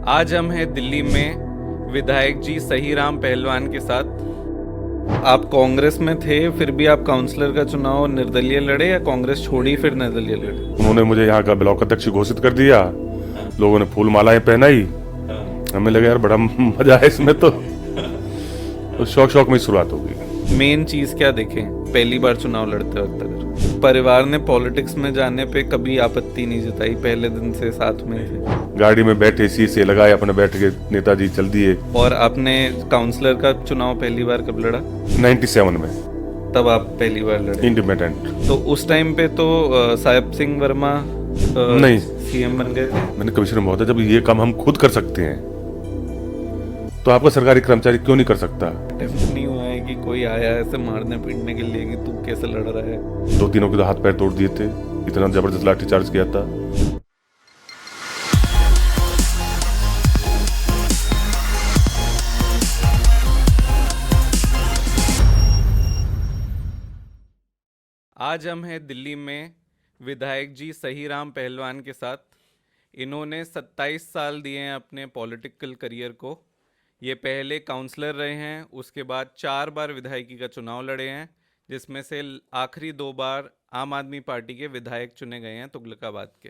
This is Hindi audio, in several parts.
आज हम हैं दिल्ली में विधायक जी सहीराम पहलवान के साथ। आप कांग्रेस में थे, फिर भी आप काउंसलर का चुनाव निर्दलीय लड़े या कांग्रेस छोड़ी फिर निर्दलीय लड़े? उन्होंने मुझे यहाँ का ब्लॉक अध्यक्ष घोषित कर दिया। लोगों ने फूल मालाएं पहनाई। हमें लगा यार बड़ा मजा है इसमें, तो शौक में शुरुआत हो गई। मेन चीज क्या देखें पहली बार चुनाव लड़ते वक्त? अगर परिवार ने पॉलिटिक्स में जाने पे कभी आपत्ति नहीं जताई, पहले दिन से साथ में थे। गाड़ी में बैठे शीशे लगाए अपने बैठ के नेताजी चल दिए। और आपने काउंसलर का चुनाव पहली बार कब लड़ा? 97 में। तब आप पहली बार लड़े इंडिपेंडेंट। तो उस टाइम पे तो साहेब सिंह वर्मा नहीं, सीएम बन गए थे। मैंने कमिश्नर महोदय, जब ये काम हम खुद कर सकते हैं तो आपका सरकारी कर्मचारी क्यों नहीं कर सकता? नहीं हुआ है कि कोई आया ऐसे मारने पीटने के लिए कि तू कैसे लड़ रहा है? 2-3 के तो हाथ पैर तोड़ दिए थे, इतना जबरदस्त लाठीचार्ज किया था। आज हम हैं दिल्ली में विधायक जी सहीराम पहलवान के साथ। इन्होंने 27 साल दिए हैं अपने पॉलिटिकल करियर को। ये पहले काउंसलर रहे हैं, उसके बाद 4 बार विधायकी का चुनाव लड़े हैं, जिसमें से आखिरी 2 बार आम आदमी पार्टी के विधायक चुने गए हैं तुगलकाबाद के।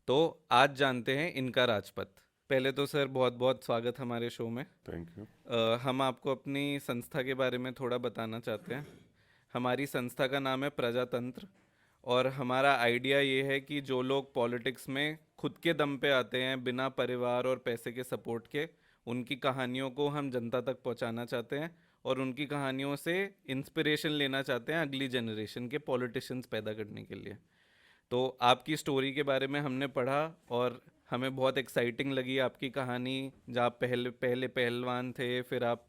तो आज जानते हैं इनका राजपथ। पहले तो सर बहुत बहुत स्वागत हमारे शो में। Thank you. हम आपको अपनी संस्था के बारे में थोड़ा बताना चाहते हैं। हमारी संस्था का नाम है प्रजातंत्र, और हमारा आइडिया ये है कि जो लोग पॉलिटिक्स में खुद के दम पे आते हैं बिना परिवार और पैसे के सपोर्ट के, उनकी कहानियों को हम जनता तक पहुंचाना चाहते हैं और उनकी कहानियों से इंस्पिरेशन लेना चाहते हैं अगली जनरेशन के पॉलिटिशियंस पैदा करने के लिए। तो आपकी स्टोरी के बारे में हमने पढ़ा और हमें बहुत एक्साइटिंग लगी आपकी कहानी, जहाँ आप पहले पहलवान थे, फिर आप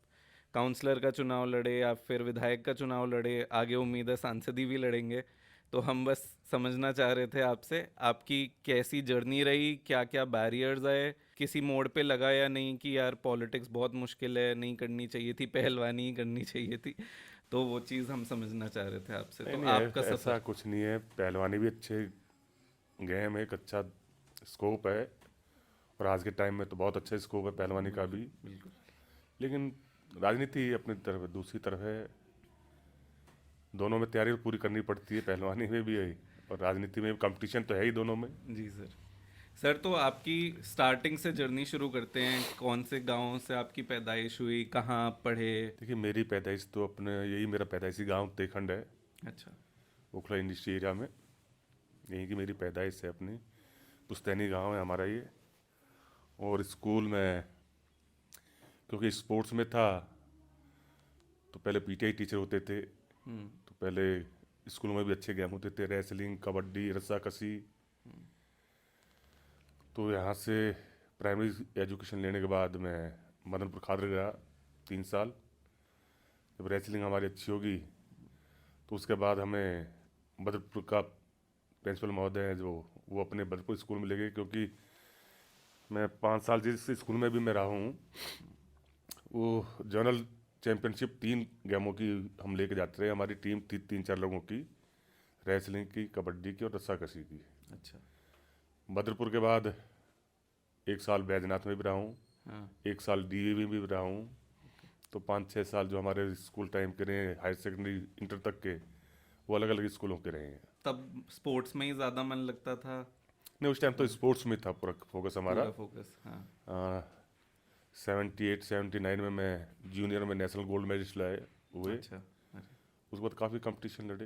काउंसलर का चुनाव लड़े, आप फिर विधायक का चुनाव लड़े, आगे उम्मीद है सांसदी भी लड़ेंगे। तो हम बस समझना चाह रहे थे आपसे आपकी कैसी जर्नी रही, क्या क्या बैरियर्स आए, किसी मोड़ पे लगा या नहीं कि यार पॉलिटिक्स बहुत मुश्किल है, नहीं करनी चाहिए थी, पहलवानी ही करनी चाहिए थी। तो वो चीज़ हम समझना चाह रहे थे आपसे। तो नहीं, आपका ऐसा सफ़र। कुछ नहीं है। पहलवानी भी अच्छे गेम है, एक अच्छा स्कोप है, और आज के टाइम में तो बहुत अच्छा स्कोप है पहलवानी का भी। बिल्कुल। लेकिन राजनीति अपनी तरफ है, दूसरी तरफ है। दोनों में तैयारी पूरी करनी पड़ती है, पहलवानी में भी है और राजनीति में कंपटीशन तो है ही दोनों में। जी सर। सर तो आपकी स्टार्टिंग से जर्नी शुरू करते हैं। कौन से गांव से आपकी पैदाइश हुई, कहाँ आप पढ़े? देखिए, मेरी पैदाइश तो अपने यही मेरा पैदाइशी गांव तेखंड है, अच्छा। ओखला इंडस्ट्री एरिया में। यहीं की मेरी पैदाइश है अपनी। पुश्तैनी गांव है हमारा ये। और स्कूल में क्योंकि स्पोर्ट्स में था तो पहले पीटीआई टीचर होते थे, तो पहले स्कूल में भी अच्छे गेम होते थे, रेसलिंग, कबड्डी, रस्साकशी। तो यहाँ से प्राइमरी एजुकेशन लेने के बाद मैं मदनपुर खादर गया 3 साल। जब रेसलिंग हमारी अच्छी होगी तो उसके बाद हमें बदरपुर का प्रिंसिपल महोदय हैं जो, वो अपने बदरपुर स्कूल में ले गए, क्योंकि मैं 5 साल जिस स्कूल में भी मैं रहा हूँ वो जनरल चैम्पियनशिप 3 गेमों की हम लेके जाते रहे। हमारी टीम थी 3-4 लोगों की, रेसलिंग की, कबड्डी की और रस्साकशी की। अच्छा। बदरपुर के बाद 1 साल बैजनाथ में भी रहा हूँ, हाँ। 1 साल डीएवी में भी रहा हूँ। तो 5-6 साल जो हमारे स्कूल टाइम के रहे, हायर सेकेंडरी इंटर तक के, वो अलग अलग स्कूलों के रहे हैं। तब स्पोर्ट्स में ही ज़्यादा मन लगता था? नहीं, उस टाइम तो स्पोर्ट्स में था पूरा फोकस हमारा। पूरा फोकस। हाँ। 78-79 में मैं जूनियर में नेशनल गोल्ड मेडलिस्ट लाए हुए। अच्छा। अरे। उसके बाद काफ़ी कंपटीशन लड़े।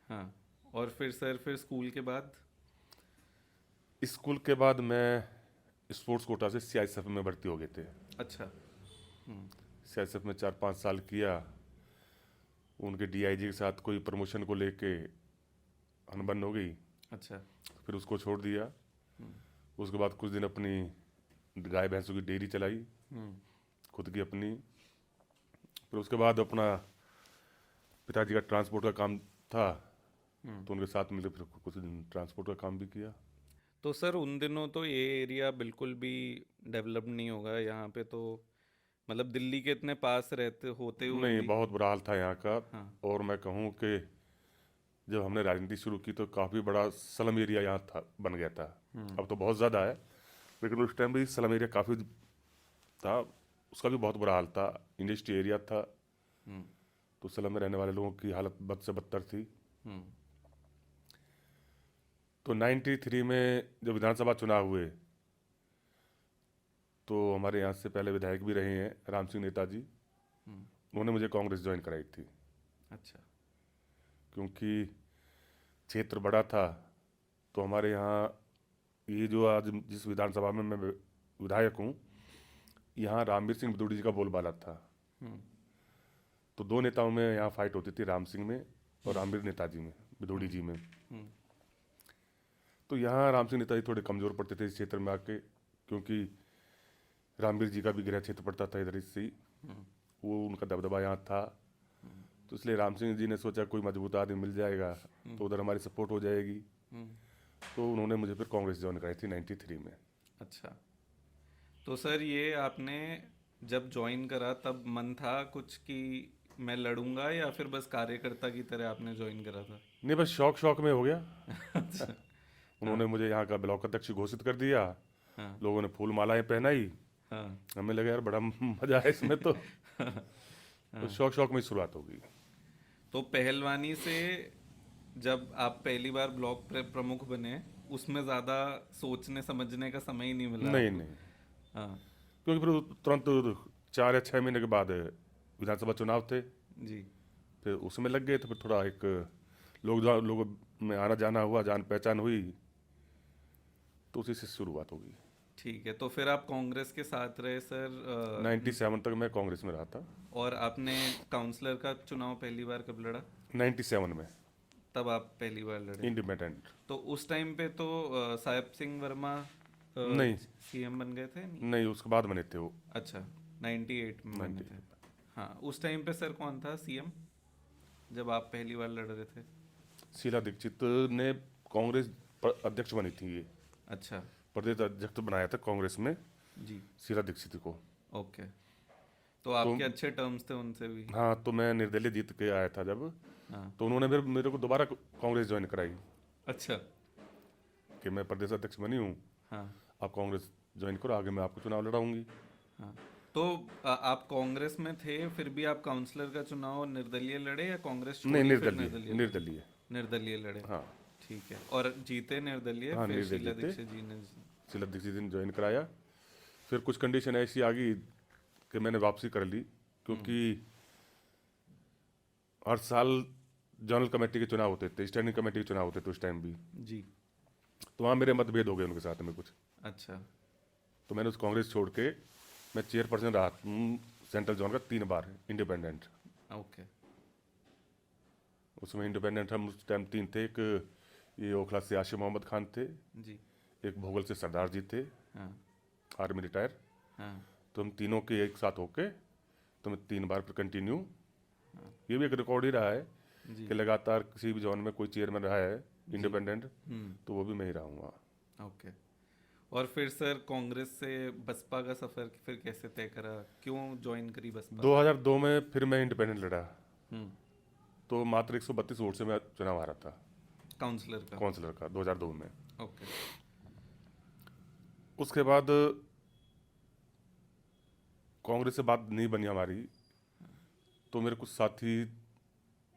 हाँ। और फिर सर फिर स्कूल के बाद? स्कूल के बाद मैं स्पोर्ट्स कोटा से सीआईएसएफ में भर्ती हो गए थे। अच्छा। सीआईएसएफ में 4-5 साल किया। उनके डीआईजी के साथ कोई प्रमोशन को लेके अनबन हो गई। अच्छा। फिर उसको छोड़ दिया। उसके बाद कुछ दिन अपनी गाय भैंसों की डेयरी चलाई खुद की अपनी। फिर उसके बाद अपना पिताजी का ट्रांसपोर्ट का काम था, तो उनके साथ मिलकर फिर कुछ दिन ट्रांसपोर्ट का काम भी किया। तो सर उन दिनों तो ये एरिया बिल्कुल भी डेवलप नहीं होगा यहाँ पे, तो मतलब दिल्ली के इतने पास रहते होते हुए नहीं, भी। बहुत बुरा हाल था यहाँ का। हाँ। और मैं कहूँ कि जब हमने राजनीति शुरू की तो काफ़ी बड़ा स्लम एरिया यहाँ था, बन गया था। अब तो बहुत ज़्यादा है, लेकिन उस टाइम भी स्लम एरिया काफ़ी था, उसका भी बहुत बुरा हाल था, इंडस्ट्री एरिया था, हम्म तो स्लम में रहने वाले लोगों की हालत बद से बदतर थी। हम्म तो 93 में जब विधानसभा चुनाव हुए तो हमारे यहाँ से पहले विधायक भी रहे हैं राम सिंह नेताजी, हम्म, उन्होंने मुझे कांग्रेस ज्वाइन कराई थी, अच्छा। क्योंकि क्षेत्र बड़ा था। तो हमारे यहाँ ये जो आज जिस विधानसभा में मैं विधायक हूँ, यहाँ रामवीर सिंह भदौड़ी जी का बोलबाला था। हम्म तो दो नेताओं में यहाँ फाइट होती थी, राम सिंह में और रामवीर नेताजी में, भदौड़ी जी में। हम्म तो यहाँ राम सिंह नेताजी थोड़े कमज़ोर पड़ते थे इस क्षेत्र में आके, क्योंकि रामवीर जी का भी गृह क्षेत्र पड़ता था इधर से ही, हम्म वो उनका दबदबा यहाँ था। तो इसलिए राम सिंह जी ने सोचा कोई मजबूत आदमी मिल जाएगा तो उधर हमारी सपोर्ट हो जाएगी। हम्म, तो उन्होंने मुझे फिर कांग्रेस ज्वाइन कराई थी 93 में। अच्छा। तो सर ये आपने जब ज्वाइन करा तब मन था कुछ कि मैं लड़ूंगा, या फिर बस कार्यकर्ता की तरह आपने ज्वाइन करा था? नहीं, बस शौक शौक में हो गया। अच्छा। उन्होंने मुझे यहाँ का ब्लॉक अध्यक्ष घोषित कर दिया, हाँ लोगों ने फूल मालाएं पहनाई, हाँ हमें लगा यार बड़ा मजा है इसमें तो शौक शौक में ही शुरुआत हो गई। तो पहलवानी से जब आप पहली बार ब्लॉक प्रमुख बने, उसमें ज़्यादा सोचने समझने का समय ही नहीं मिला नहीं आपको? नहीं, हाँ क्योंकि फिर तुरंत 4 या 6 महीने के बाद विधानसभा चुनाव थे, जी। फिर उसमें लग गए। तो फिर थोड़ा एक लोगों में आना जाना हुआ, जान पहचान हुई, तो उसी से शुरुआत हो गई। ठीक है, तो फिर आप कांग्रेस के साथ रहे सर 97 तक मैं कांग्रेस में रहा था। और आपने काउंसलर का चुनाव पहली बार कब लड़ा? 97 में तब आप पहली बार लड़े? इंडिपेंडेंट। तो उस टाइम पे तो साहेब सिंह वर्मा नहीं सीएम बन गए थे नहीं? नहीं, उसके बाद बने थे वो। अच्छा, 98 में बने थे। 98 हाँ, उस टाइम पे सर कौन था सीएम जब आप पहली बार लड़ रहे थे? शीला दीक्षित ने कांग्रेस अध्यक्ष बनी थी, ये अच्छा प्रदेश अध्यक्ष बनाया था कांग्रेस में जी। शीला दीक्षित को। ओके, तो आपके अच्छे टर्म्स थे उनसे भी? हाँ, तो मैं निर्दलीय जीत के आया था जब, हाँ। तो उन्होंने मेरे को दोबारा कांग्रेस ज्वाइन कराई अच्छा। कि मैं प्रदेश अध्यक्ष बनी हूँ, हाँ आप कांग्रेस ज्वाइन करो, आगे मैं आपको चुनाव लड़ाऊंगी। हाँ। तो आप कांग्रेस में थे, फिर भी आप काउंसलर का चुनाव निर्दलीय लड़े या कांग्रेस नहीं, छोड़ी फिर निर्दलीय निर्दलीय लड़े? निर्दलीय। निर्दलीय लड़े, हाँ ठीक है। और जीते निर्दलीय, हाँ, फिर निर्दलीय शीला जीते। दीक्षित जी ने? शीला दीक्षित ने ज्वाइन कराया। फिर कुछ कंडीशन ऐसी आ गई कि मैंने वापसी कर ली, क्योंकि हर साल जनरल कमेटी के चुनाव होते थे, स्टैंडिंग कमेटी के चुनाव होते थे उस टाइम भी। जी। तो वहाँ मेरे मतभेद हो गए उनके साथ में कुछ, अच्छा। तो मैंने उस कांग्रेस छोड़ के मैं चेयरपर्सन रहा सेंट्रल जोन का 3 बार इंडिपेंडेंट। ओके। उसमें इंडिपेंडेंट हम उस टाइम 3 थे, एक ये ओखला से आशिफ मोहम्मद खान थे, जी। एक भोगल से सरदार जी थे, हाँ आर्मी रिटायर। हाँ तो हम तीनों के एक साथ होके तो मैं 3 बार पर कंटिन्यू, ये भी एक रिकॉर्ड ही रहा है जी। कि लगातार किसी भी जोन में कोई चेयरमैन रहा है इंडिपेंडेंट, तो वो भी मैं ही रहूँगा। ओके। और फिर सर कांग्रेस से बसपा का सफर फिर कैसे तय करा, क्यों ज्वाइन करी बसपा? 2002 में फिर मैं इंडिपेंडेंट लड़ा, हम्म तो मात्र 132 वोट से मैं चुनाव हारा था काउंसलर का? काउंसलर का 2002 में। ओके। उसके बाद कांग्रेस से बात नहीं बनी हमारी, तो मेरे कुछ साथी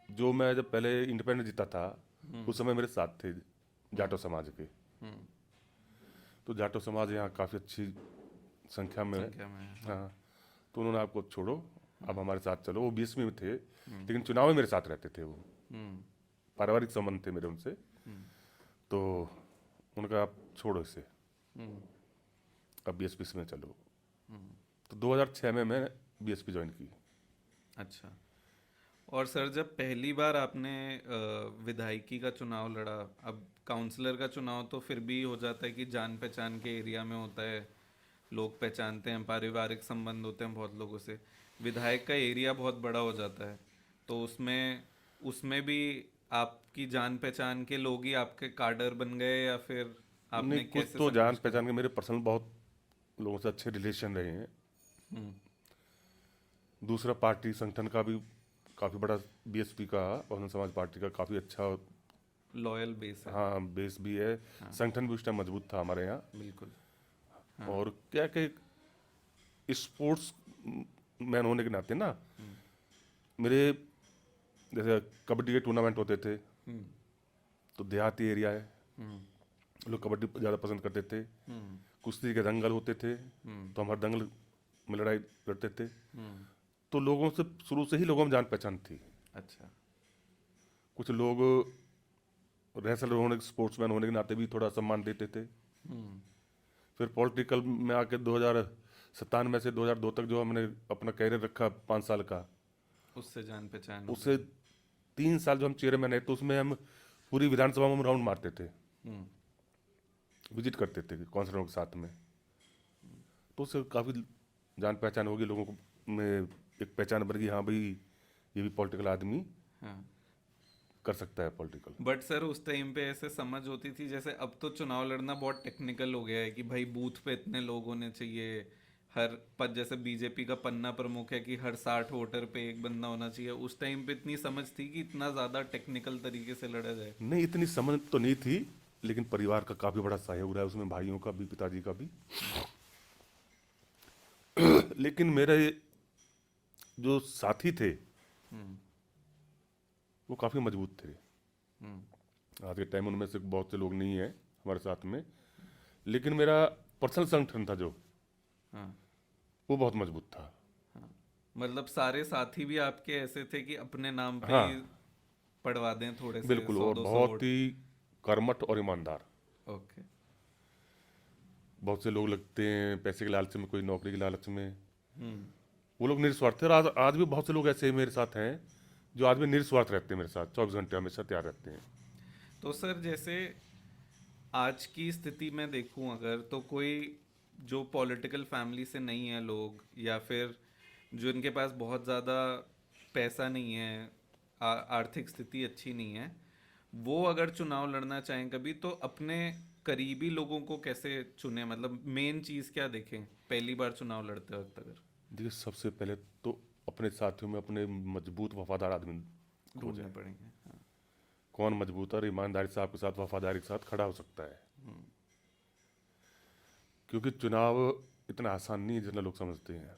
जो मैं जब पहले इंडिपेंडेंट जीता था उस समय मेरे साथ थे जाटो समाज के। हम्म तो जाटो समाज यहाँ काफ़ी अच्छी संख्या में है। संख्या में है। हाँ, तो उन्होंने आपको छोड़ो, अब हमारे साथ चलो। वो बीएसपी में थे, लेकिन चुनाव में मेरे साथ रहते थे वो, हम्म पारिवारिक संबंध थे मेरे उनसे। तो उनका आप छोड़ो इसे, हम्म अब बीएसपी में चलो। तो 2006 में मैं बीएसपी ज्वाइन की। अच्छा। और सर जब पहली बार आपने विधायकी का चुनाव लड़ा, अब काउंसलर का चुनाव तो फिर भी हो जाता है कि जान पहचान के एरिया में होता है, लोग पहचानते हैं, पारिवारिक संबंध होते हैं बहुत लोगों से। विधायक का एरिया बहुत बड़ा हो जाता है, तो उसमें उसमें भी आपकी जान पहचान के लोग ही आपके काडर बन गए, या फिर आपने नहीं, कुछ कैसे तो जान संघर्ष करा? पहचान के मेरे पर्सनल बहुत लोगों से अच्छे रिलेशन रहे हैं। हम्म दूसरा पार्टी संगठन का भी काफ़ी बड़ा, बीएसपी का बहुजन समाज पार्टी का काफ़ी अच्छा, लॉयल बेस है। हाँ, बेस भी है। संगठन भी उस टाइम मजबूत था हमारे यहाँ। बिल्कुल। और क्या कि स्पोर्ट्स मैन होने के नाते ना, मेरे जैसे कबड्डी के टूर्नामेंट होते थे, तो देहाती एरिया है, लोग कबड्डी ज़्यादा पसंद करते थे। कुश्ती के दंगल होते थे, तो हम हर दंगल में लड़ाई लड़ते थे। तो लोगों से शुरू से ही लोगों में जान पहचान थी। अच्छा। कुछ लोग रेसलर होने, स्पोर्ट्समैन होने के नाते भी थोड़ा सम्मान देते थे। फिर पॉलिटिकल में आके 2097 से 2002 तक जो हमने अपना कैरियर रखा 5 साल का, उससे जान पहचान हो उससे 3 साल जो हम चेयरमैन है, तो उसमें हम पूरी विधानसभा में राउंड मारते थे, गई। विजिट करते थे काउंसलरों के साथ में। तो उससे काफ़ी जान पहचान होगी, लोगों को में एक पहचान बन गई, हाँ भाई ये भी पॉलिटिकल आदमी हाँ। कर सकता है पॉलिटिकल। बट सर उस टाइम पे ऐसे समझ होती थी, जैसे अब तो चुनाव लड़ना बहुत टेक्निकल हो गया है कि भाई बूथ पे इतने लोग होने चाहिए, हर पद, जैसे बीजेपी का पन्ना प्रमुख है कि हर 60 वोटर पे एक बंदा होना चाहिए। उस टाइम पे इतनी समझ थी कि इतना ज़्यादा टेक्निकल तरीके से लड़ा जाए? नहीं, इतनी समझ तो नहीं थी, लेकिन परिवार का काफ़ी बड़ा सहयोग रहा है उसमें, भाइयों का भी, पिताजी का भी। लेकिन मेरे जो साथी थे वो काफ़ी मजबूत थे। आज के टाइम उनमें से बहुत से लोग नहीं हैं हमारे साथ में, लेकिन मेरा पर्सनल संगठन था जो, हाँ। वो बहुत मजबूत था। मतलब सारे साथी भी आपके ऐसे थे कि अपने नाम पे हाँ, ही पढ़वा दें थोड़े से बिल्कुल, 100 और 200 बहुत वोट? ही कर्मठ और ईमानदार। ओके। बहुत से लोग लगते हैं पैसे के लालच में, कोई नौकरी के लालच में, हम्म। वो लोग निस्वार्थ थे। और आज भी बहुत से लोग ऐसे मेरे साथ हैं जो आज भी निस्वार्थ रहते हैं मेरे साथ, 24 घंटे हमेशा तैयार रहते हैं। तो सर जैसे आज की स्थिति में देखूं अगर, तो कोई जो पॉलिटिकल फैमिली से नहीं है लोग, या फिर जो इनके पास बहुत ज़्यादा पैसा नहीं है, आर्थिक स्थिति अच्छी नहीं है, वो अगर चुनाव लड़ना चाहें कभी, तो अपने करीबी लोगों को कैसे चुने? मतलब मेन चीज़ क्या देखें पहली बार चुनाव लड़ते वक्त अगर? देखिए, सबसे पहले तो अपने साथियों में अपने मजबूत वफादार आदमी ढूंढने खोजें। पड़ेंगे, हाँ। कौन मजबूत और ईमानदारी से आपके साथ, वफादारी के साथ खड़ा हो सकता है। क्योंकि चुनाव इतना आसान नहीं है जितना लोग समझते हैं।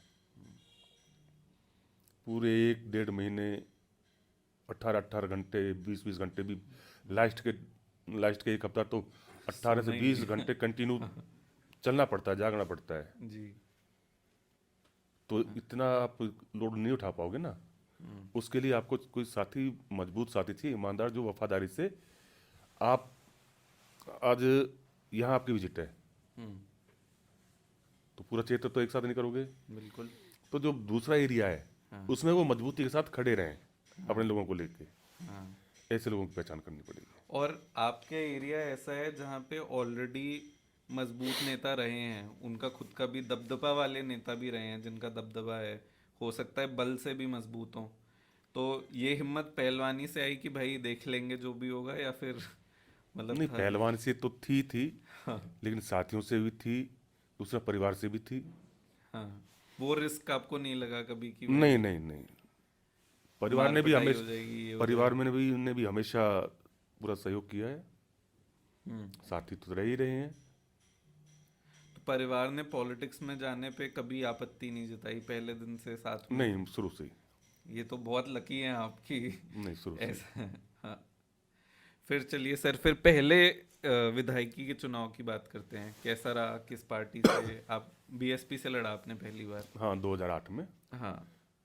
पूरे 1 डेढ़ महीने, 18 18 घंटे, 20 20 घंटे भी, लास्ट के 1 हफ्ता तो 18 सोना से ही 20 नहीं। घंटे कंटिन्यू चलना पड़ता है, जागना पड़ता है। जी। तो इतना आप लोड नहीं उठा पाओगे ना। उसके लिए आपको कोई साथी, मजबूत साथी चाहिए, ईमानदार, जो वफादारी से आप, आज यहाँ आपकी विजिट है हम्म। तो पूरा क्षेत्र तो एक साथ नहीं करोगे, बिल्कुल। तो जो दूसरा एरिया है हाँ। उसमें वो मजबूती के साथ खड़े रहें अपने लोगों को लेके। हाँ। ऐसे लोगों की पहचान करनी पड़ेगी। और आपके एरिया ऐसा है जहाँ पे ऑलरेडी मजबूत नेता रहे हैं, उनका खुद का भी दबदबा वाले नेता भी रहे हैं, जिनका दबदबा है, हो सकता है बल से भी मजबूत हों, तो ये हिम्मत पहलवानी से आई कि भाई देख लेंगे जो भी होगा, या फिर मतलब नहीं, था? पहलवान से तो थी, हाँ। लेकिन साथियों से भी थी, दूसरा परिवार से भी थी। हाँ। वो रिस्क आपको नहीं लगा कभी कि नहीं भाई नहीं नहीं, परिवार मार ने भी पिटाई हो हमेशा, जाएगी, ये हो परिवार जाएगा? में ने भी हमेशा पूरा सहयोग किया है। हम्म। साथी तो रह ही रहे हैं। तो परिवार ने पॉलिटिक्स में जाने पे कभी आपत्ति नहीं जताई पहले दिन से साथ में? नहीं, शुरू से ही। ये तो बहुत लकी हैं आपकी। नहीं, शुरू से ही। ऐसा। हाँ। फिर चलिए सर, फिर पहले विधायकी के चुनाव की बात करते हैं। कैसा रहा, किस पार्टी से आप? बीएसपी से लड़ा आपने पहली बार? हाँ, 2008 में हाँ।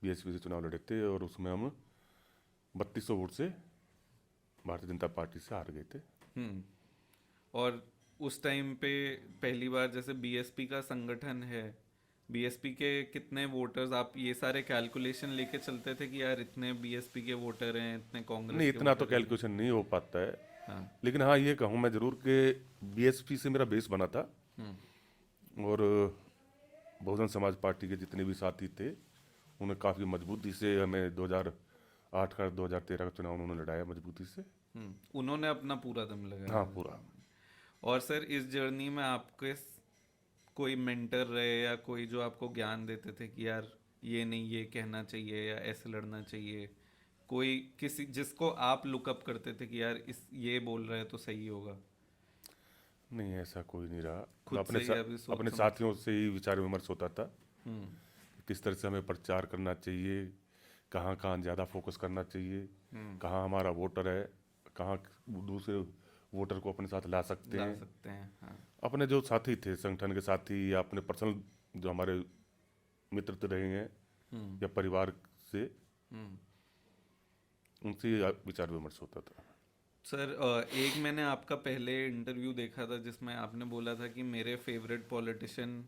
बीएसपी से चुनाव लड़े थे, और उसमें हम 3200 वोट से भारतीय जनता पार्टी से हार गए थे। हम्म। और उस टाइम पे पहली बार, जैसे बीएसपी का संगठन है, बीएसपी के कितने वोटर्स, आप ये सारे कैलकुलेशन लेके चलते थे कि यार इतने बीएसपी के वोटर हैं, इतने कांग्रेस नहीं, के इतना तो वोटर हैं? कैलकुलेशन नहीं हो पाता है। हाँ। लेकिन हाँ, ये कहूँ मैं जरूर कि बीएसपी से मेरा बेस बना था, और बहुजन समाज पार्टी के जितने भी साथी थे उन्हें काफ़ी मजबूती से, हमें 2008 का 2013 का चुनाव उन्होंने लड़ाया मजबूती से। उन्होंने अपना पूरा दम लगाया। हाँ, पूरा। और सर इस जर्नी में आपके कोई मेंटर रहे, या कोई जो आपको ज्ञान देते थे कि यार ये नहीं, ये कहना चाहिए या ऐसे लड़ना चाहिए? कोई किसी जिसको आप लुकअप करते थे कि यार इस ये बोल रहा है तो सही होगा? नहीं, ऐसा कोई नहीं रहा। खुद अपने से ही अभी सोच अपने समझ। साथियों से ही विचार विमर्श होता था हम्म। कि किस तरह से हमें प्रचार करना चाहिए, कहाँ कहाँ ज़्यादा फोकस करना चाहिए, हम्म। कहाँ हमारा वोटर है, कहाँ दूसरे वोटर को अपने साथ ला सकते ला हैं। सकते हैं, हाँ। अपने जो साथी थे, संगठन के साथी या अपने पर्सनल जो हमारे मित्र तो रहे हैं हम्म। या परिवार से, हम्म। उनसे विचार विमर्श होता था। सर, एक मैंने आपका पहले इंटरव्यू देखा था जिसमें आपने बोला था कि मेरे फेवरेट पॉलिटिशियन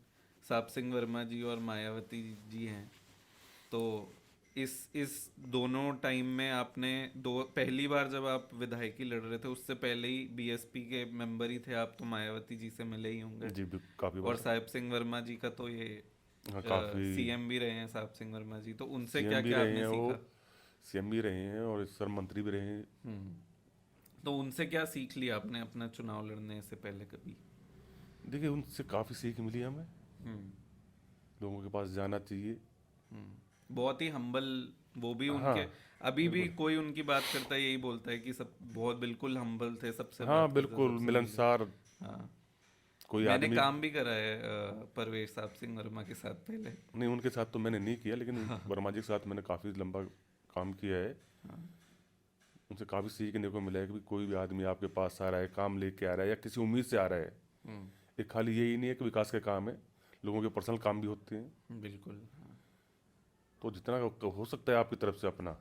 साप सिंह वर्मा जी और मायावती जी हैं। तो इस दोनों टाइम में आपने दो पहली बार जब आप विधायकी लड़ रहे थे उससे पहले ही बीएसपी के मेंबर ही थे आप, तो मायावती जी से मिले ही होंगे। जी, काफ़ी और बार। साहिब सिंह वर्मा जी का तो ये हाँ, काफ़ी। सीएम भी रहे हैं साहिब सिंह वर्मा जी, तो उनसे क्या सीएम भी क्या रहे आपने हैं वो, सीखा? सीएम भी रहे हैं और इस सर मंत्री भी रहे हैं। हम्म। तो उनसे क्या सीख लिया आपने अपना चुनाव लड़ने से पहले कभी? देखिए, उनसे काफ़ी सीख मिली हमें। हम्म। लोगों के पास जाना चाहिए। बहुत ही हम्बल, वो भी हाँ, उनके, अभी भी बिल्कुल। कोई उनकी बात करता है यही बोलता है कि सब बहुत बिल्कुल हम्बल थे, सबसे हाँ, बात करते, बिल्कुल सबसे मिल मिलनसार लेते। हाँ। कोई मैंने आदमी। काम भी करा है परवेश साहब सिंह वर्मा के साथ पहले। नहीं, उनके साथ तो मैंने नहीं किया, लेकिन वर्मा जी के साथ मैंने काफ़ी लंबा काम किया है। हाँ। उनसे काफ़ी सीखने को मिला है कि कोई भी आदमी आपके पास आ रहा है, काम लेके आ रहा है या किसी उम्मीद से आ रहा है, हम्म। ये खाली यही नहीं है कि विकास के काम है, लोगों के पर्सनल काम भी होते हैं। बिल्कुल, हाँ। तो जितना हो सकता है आपकी तरफ से अपना,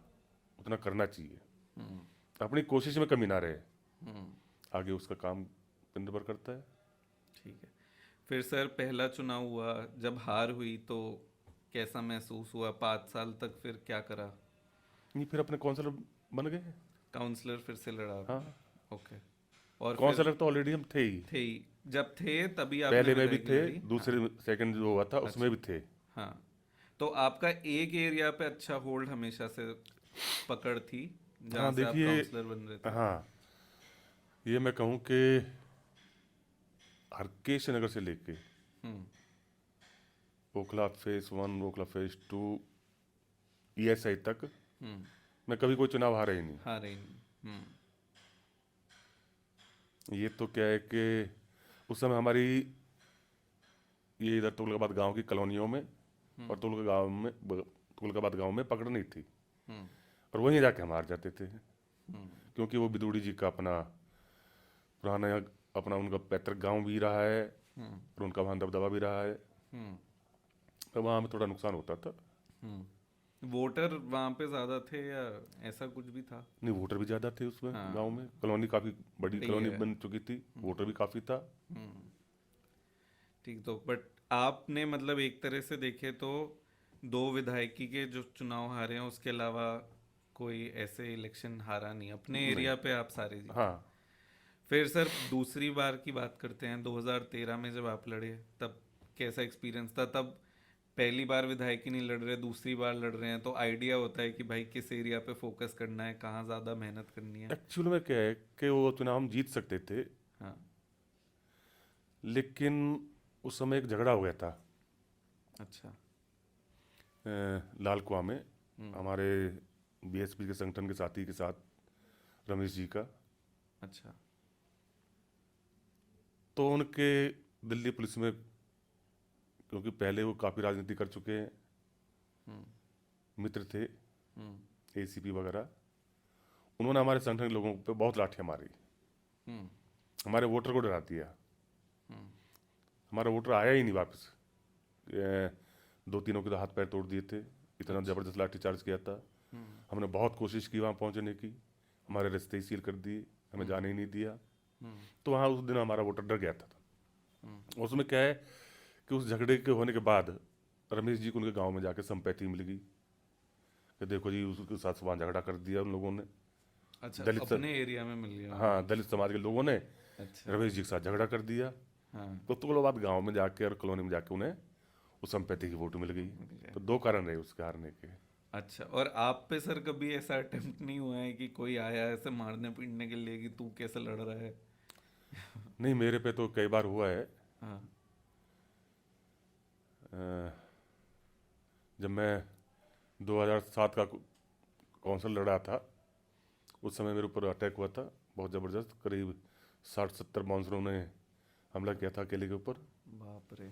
उतना करना चाहिए। हम्म। अपनी कोशिश में कमी ना रहे, हम्म। आगे उसका काम पे निर्भर करता है। ठीक है। फिर सर, पहला चुनाव हुआ, जब हार हुई तो कैसा महसूस हुआ? 5 साल तक फिर क्या करा? नहीं, फिर अपने काउंसलर बन गए। काउंसलर फिर से लड़ा हाँ, आपने? ओके। और फिर काउंसलर तो ऑलरेडी हम थे ही। थे ही, जब थे तभी आपने पहले में भी विधायकी थे, लड़ी, हाँ। दूसरे सेकंड जो हुआ था उसमें अच्छा। भी थे। हाँ। तो आपका एक एरिया पे अच्छा होल्ड हमेशा से पकड़ थी जहाँ हाँ, से आप देखिए। काउंसलर बन रहे थे? हाँ, ये मैं कहूँ कि हरकेश नगर से लेके हम्म। Okhla phase 1, Okhla phase 2, ESI तक हम्म। मैं कभी कोई चुनाव हारा ही नहीं। हाँ, रही नहीं। हम्म। ये तो क्या है कि उस समय हमारी ये इधर तुगलकाबाद गांव की कॉलोनियों में और तुगलकाबाद गांव में पकड़ नहीं थी, हम्म। और वहीं जाके हम हार जाते थे, हम्म। क्योंकि वो बिदुड़ी जी का अपना पुराना अपना उनका पैतृक गांव भी रहा है हम्म। और उनका वहाँ दबदबा भी रहा है। हम्म। तो वहाँ हमें थोड़ा नुकसान होता था। वोटर वहाँ पे ज्यादा थे या ऐसा कुछ भी था? नहीं, वोटर भी ज़्यादा थे उसमें, गांव हाँ। में कॉलोनी काफ़ी बड़ी बड़ी कॉलोनी है। बन चुकी थी, वोटर भी काफ़ी था। हम्म। ठीक। तो बट आपने मतलब एक तरह से देखे तो दो विधायकी के जो चुनाव हारे हैं उसके अलावा कोई ऐसे इलेक्शन हारा नहीं, अपने नहीं। एरिया पे आप सारे जीते। हाँ। फिर सर, दूसरी बार की बात करते हैं, 2013 में जब आप लड़े, तब कैसा एक्सपीरियंस था? तब पहली बार विधायकी नहीं लड़ रहे, दूसरी बार लड़ रहे हैं, तो आइडिया होता है कि भाई किस एरिया पे फोकस करना है, कहाँ ज़्यादा मेहनत करनी है। एक्चुअल में क्या है कि वो चुनाव हम जीत सकते थे, हाँ। लेकिन उस समय एक झगड़ा हो गया था अच्छा। लाल कुआं में, हम्म। हमारे बीएसपी के संगठन के साथी के साथ, रमेश जी का। अच्छा। तो उनके दिल्ली पुलिस में, क्योंकि पहले वो काफ़ी राजनीति कर चुके हैं, हम्म। मित्र थे हम्म। एसीपी वगैरह, उन्होंने हमारे संगठन के लोगों पे बहुत लाठियाँ मारी, हम्म। हमारे वोटर को डरा दिया। हम्म। हमारा वोटर आया ही नहीं वापस। 2 तीनों के तो हाथ पैर तोड़ दिए थे, इतना अच्छा। ज़बरदस्त लाठी चार्ज किया था। हम्म। हमने बहुत कोशिश की वहाँ पहुँचने की, हमारे रास्ते ही सील कर दिए, हमें जाने ही नहीं दिया। हम्म। तो वहाँ उस दिन हमारा वोटर डर गया था। हम्म। उसमें क्या है कि उस झगड़े के होने के बाद रमेश जी को उनके गांव में जाके संपत्ति मिल गई कि देखो जी, उसके साथ वहाँ झगड़ा कर दिया उन लोगों ने, अच्छा, दलित अपने एरिया में मिल गया हाँ, उनको। दलित समाज के लोगों ने अच्छा। रमेश जी के साथ झगड़ा कर दिया। हाँ। तो तुगलकाबाद गांव में जाके और कॉलोनी में जाके उन्हें उस संपत्ति की वोट मिल गई। मिल गया। तो 2 कारण रहे उसके हारने के। अच्छा, और आप पे सर कभी ऐसा अटेम्प्ट नहीं हुआ है कि कोई आया ऐसे मारने पीटने के लिए कि तू कैसे लड़ रहा है? नहीं, मेरे पे तो कई बार हुआ है। हाँ। अ, जब मैं 2007 का काउंसिल लड़ा था, उस समय मेरे ऊपर अटैक हुआ था बहुत ज़बरदस्त, करीब 60-70 बाउंसरों ने हमला किया था अकेले के ऊपर। बाप रे।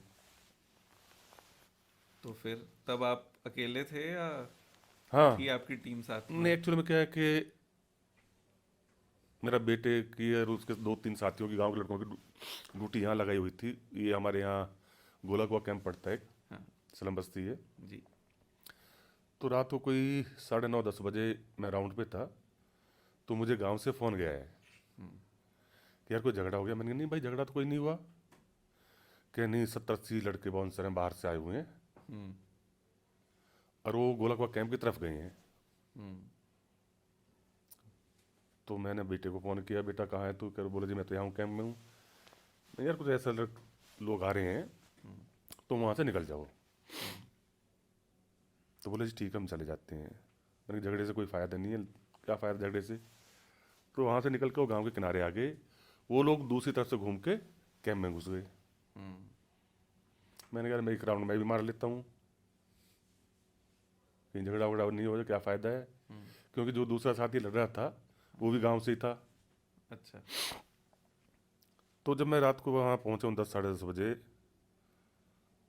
तो फिर तब आप अकेले थे या हाँ, थी आपकी टीम साथ में? नहीं एक्चुअली में क्या है कि मेरा बेटे की और उसके दो तीन साथियों की, गांव के लड़कों की ड्यूटी यहाँ लगाई हुई थी। ये हमारे यहाँ गोला कुआ कैंप पड़ता है, एक हाँ स्लम बस्ती है। जी। तो रात को कोई 9:30-10 बजे मैं राउंड पे था, तो मुझे गांव से फ़ोन गया है कि यार कोई झगड़ा हो गया। मैंने कहा नहीं भाई, झगड़ा तो कोई नहीं हुआ। कि नहीं, 70-80 लड़के बाउंसर हैं, बाहर से आए हुए हैं हम्म और वो गोला कुआ कैंप की तरफ गए हैं। हम्म तो मैंने बेटे को फ़ोन किया, बेटा कहाँ है तू? कर बोले जी मैं तो यहाँ हूँ, कैंप में हूँ। नहीं यार, कुछ ऐसा लोग आ रहे हैं, तो वहाँ से निकल जाओ। तो बोले जी ठीक है, हम चले जाते हैं। मैंने कहा, झगड़े से कोई फ़ायदा नहीं है। क्या फ़ायदा झगड़े से? तो वहाँ से निकल के वो गांव के किनारे आ गए। वो लोग दूसरी तरफ से घूम के कैंप में घुस गए। हम्म मैंने कहा मैं एक राउंड में भी मार लेता हूँ, कहीं झगड़ा वगड़ा नहीं हो जाए, क्या फ़ायदा है? क्योंकि जो दूसरा साथी लड़ रहा था वो भी गांव से ही था। अच्छा। तो जब मैं रात को वहाँ पहुँचा हूँ 10-10:30 बजे,